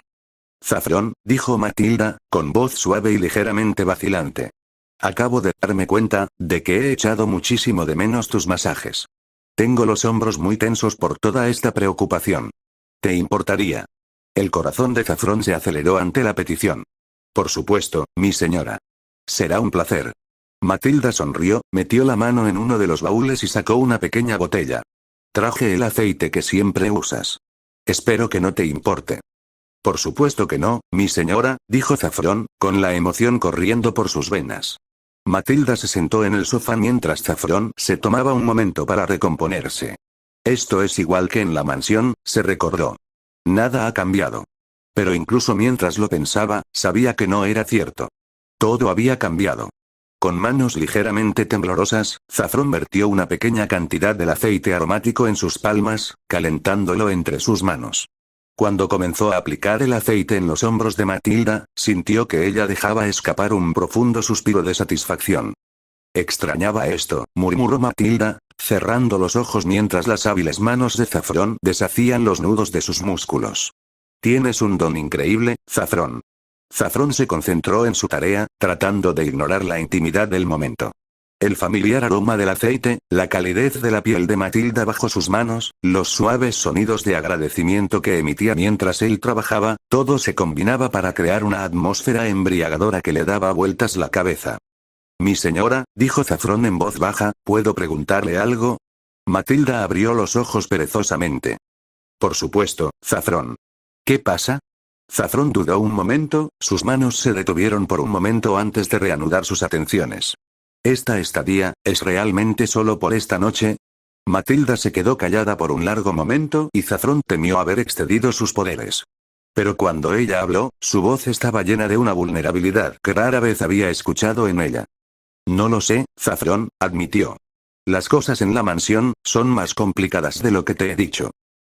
Zafrón, dijo Matilda, con voz suave y ligeramente vacilante. Acabo de darme cuenta de que he echado muchísimo de menos tus masajes. Tengo los hombros muy tensos por toda esta preocupación. ¿Te importaría? El corazón de Zafrón se aceleró ante la petición. Por supuesto, mi señora. Será un placer. Matilda sonrió, metió la mano en uno de los baúles y sacó una pequeña botella. Traje el aceite que siempre usas. Espero que no te importe. Por supuesto que no, mi señora, dijo Zafrón, con la emoción corriendo por sus venas. Matilda se sentó en el sofá mientras Zafrón se tomaba un momento para recomponerse. Esto es igual que en la mansión, se recordó. Nada ha cambiado. Pero incluso mientras lo pensaba, sabía que no era cierto. Todo había cambiado. Con manos ligeramente temblorosas, Zafrón vertió una pequeña cantidad del aceite aromático en sus palmas, calentándolo entre sus manos. Cuando comenzó a aplicar el aceite en los hombros de Matilda, sintió que ella dejaba escapar un profundo suspiro de satisfacción. Extrañaba esto, murmuró Matilda, cerrando los ojos mientras las hábiles manos de Zafrón deshacían los nudos de sus músculos. Tienes un don increíble, Zafrón. Zafrón se concentró en su tarea, tratando de ignorar la intimidad del momento. El familiar aroma del aceite, la calidez de la piel de Matilda bajo sus manos, los suaves sonidos de agradecimiento que emitía mientras él trabajaba, todo se combinaba para crear una atmósfera embriagadora que le daba vueltas la cabeza. Mi señora, dijo Zafrón en voz baja, ¿puedo preguntarle algo? Matilda abrió los ojos perezosamente. Por supuesto, Zafrón. ¿Qué pasa? Zafrón dudó un momento, sus manos se detuvieron por un momento antes de reanudar sus atenciones. ¿Esta estadía es realmente solo por esta noche? Matilda se quedó callada por un largo momento y Zafrón temió haber excedido sus poderes. Pero cuando ella habló, su voz estaba llena de una vulnerabilidad que rara vez había escuchado en ella. No lo sé, Zafrón, admitió. Las cosas en la mansión son más complicadas de lo que te he dicho.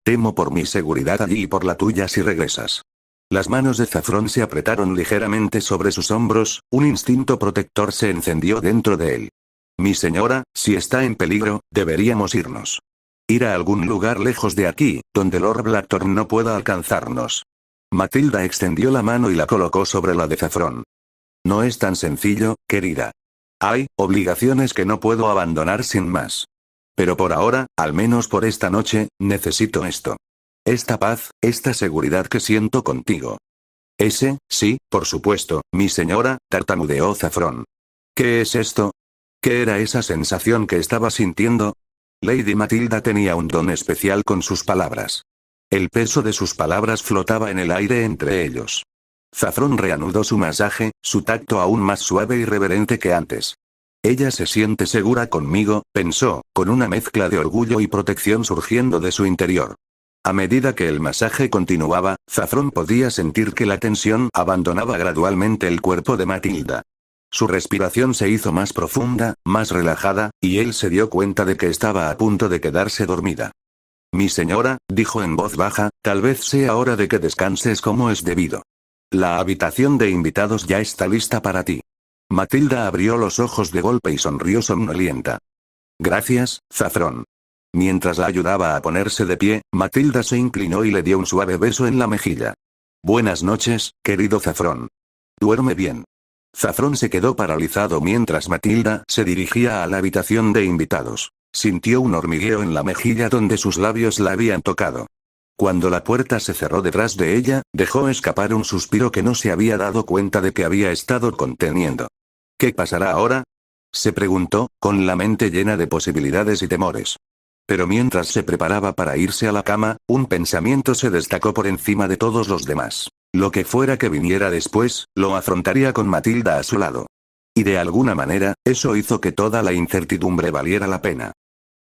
Temo por mi seguridad allí y por la tuya si regresas. Las manos de Zafrón se apretaron ligeramente sobre sus hombros, un instinto protector se encendió dentro de él. Mi señora, si está en peligro, deberíamos irnos. Ir a algún lugar lejos de aquí, donde Lord Blackthorn no pueda alcanzarnos. Matilda extendió la mano y la colocó sobre la de Zafrón. No es tan sencillo, querida. Hay obligaciones que no puedo abandonar sin más. Pero por ahora, al menos por esta noche, necesito esto. Esta paz, esta seguridad que siento contigo. Sí, por supuesto, mi señora, tartamudeó Zafrón. ¿Qué es esto? ¿Qué era esa sensación que estaba sintiendo? Lady Matilda tenía un don especial con sus palabras. El peso de sus palabras flotaba en el aire entre ellos. Zafrón reanudó su masaje, su tacto aún más suave y reverente que antes. Ella se siente segura conmigo, pensó, con una mezcla de orgullo y protección surgiendo de su interior. A medida que el masaje continuaba, Zafrón podía sentir que la tensión abandonaba gradualmente el cuerpo de Matilda. Su respiración se hizo más profunda, más relajada, y él se dio cuenta de que estaba a punto de quedarse dormida. Mi señora, dijo en voz baja, tal vez sea hora de que descanses como es debido. La habitación de invitados ya está lista para ti. Matilda abrió los ojos de golpe y sonrió somnolienta. Gracias, Zafrón. Mientras la ayudaba a ponerse de pie, Matilda se inclinó y le dio un suave beso en la mejilla. Buenas noches, querido Zafrón. Duerme bien. Zafrón se quedó paralizado mientras Matilda se dirigía a la habitación de invitados. Sintió un hormigueo en la mejilla donde sus labios la habían tocado. Cuando la puerta se cerró detrás de ella, dejó escapar un suspiro que no se había dado cuenta de que había estado conteniendo. ¿Qué pasará ahora? Se preguntó, con la mente llena de posibilidades y temores. Pero mientras se preparaba para irse a la cama, un pensamiento se destacó por encima de todos los demás. Lo que fuera que viniera después, lo afrontaría con Matilda a su lado. Y de alguna manera, eso hizo que toda la incertidumbre valiera la pena.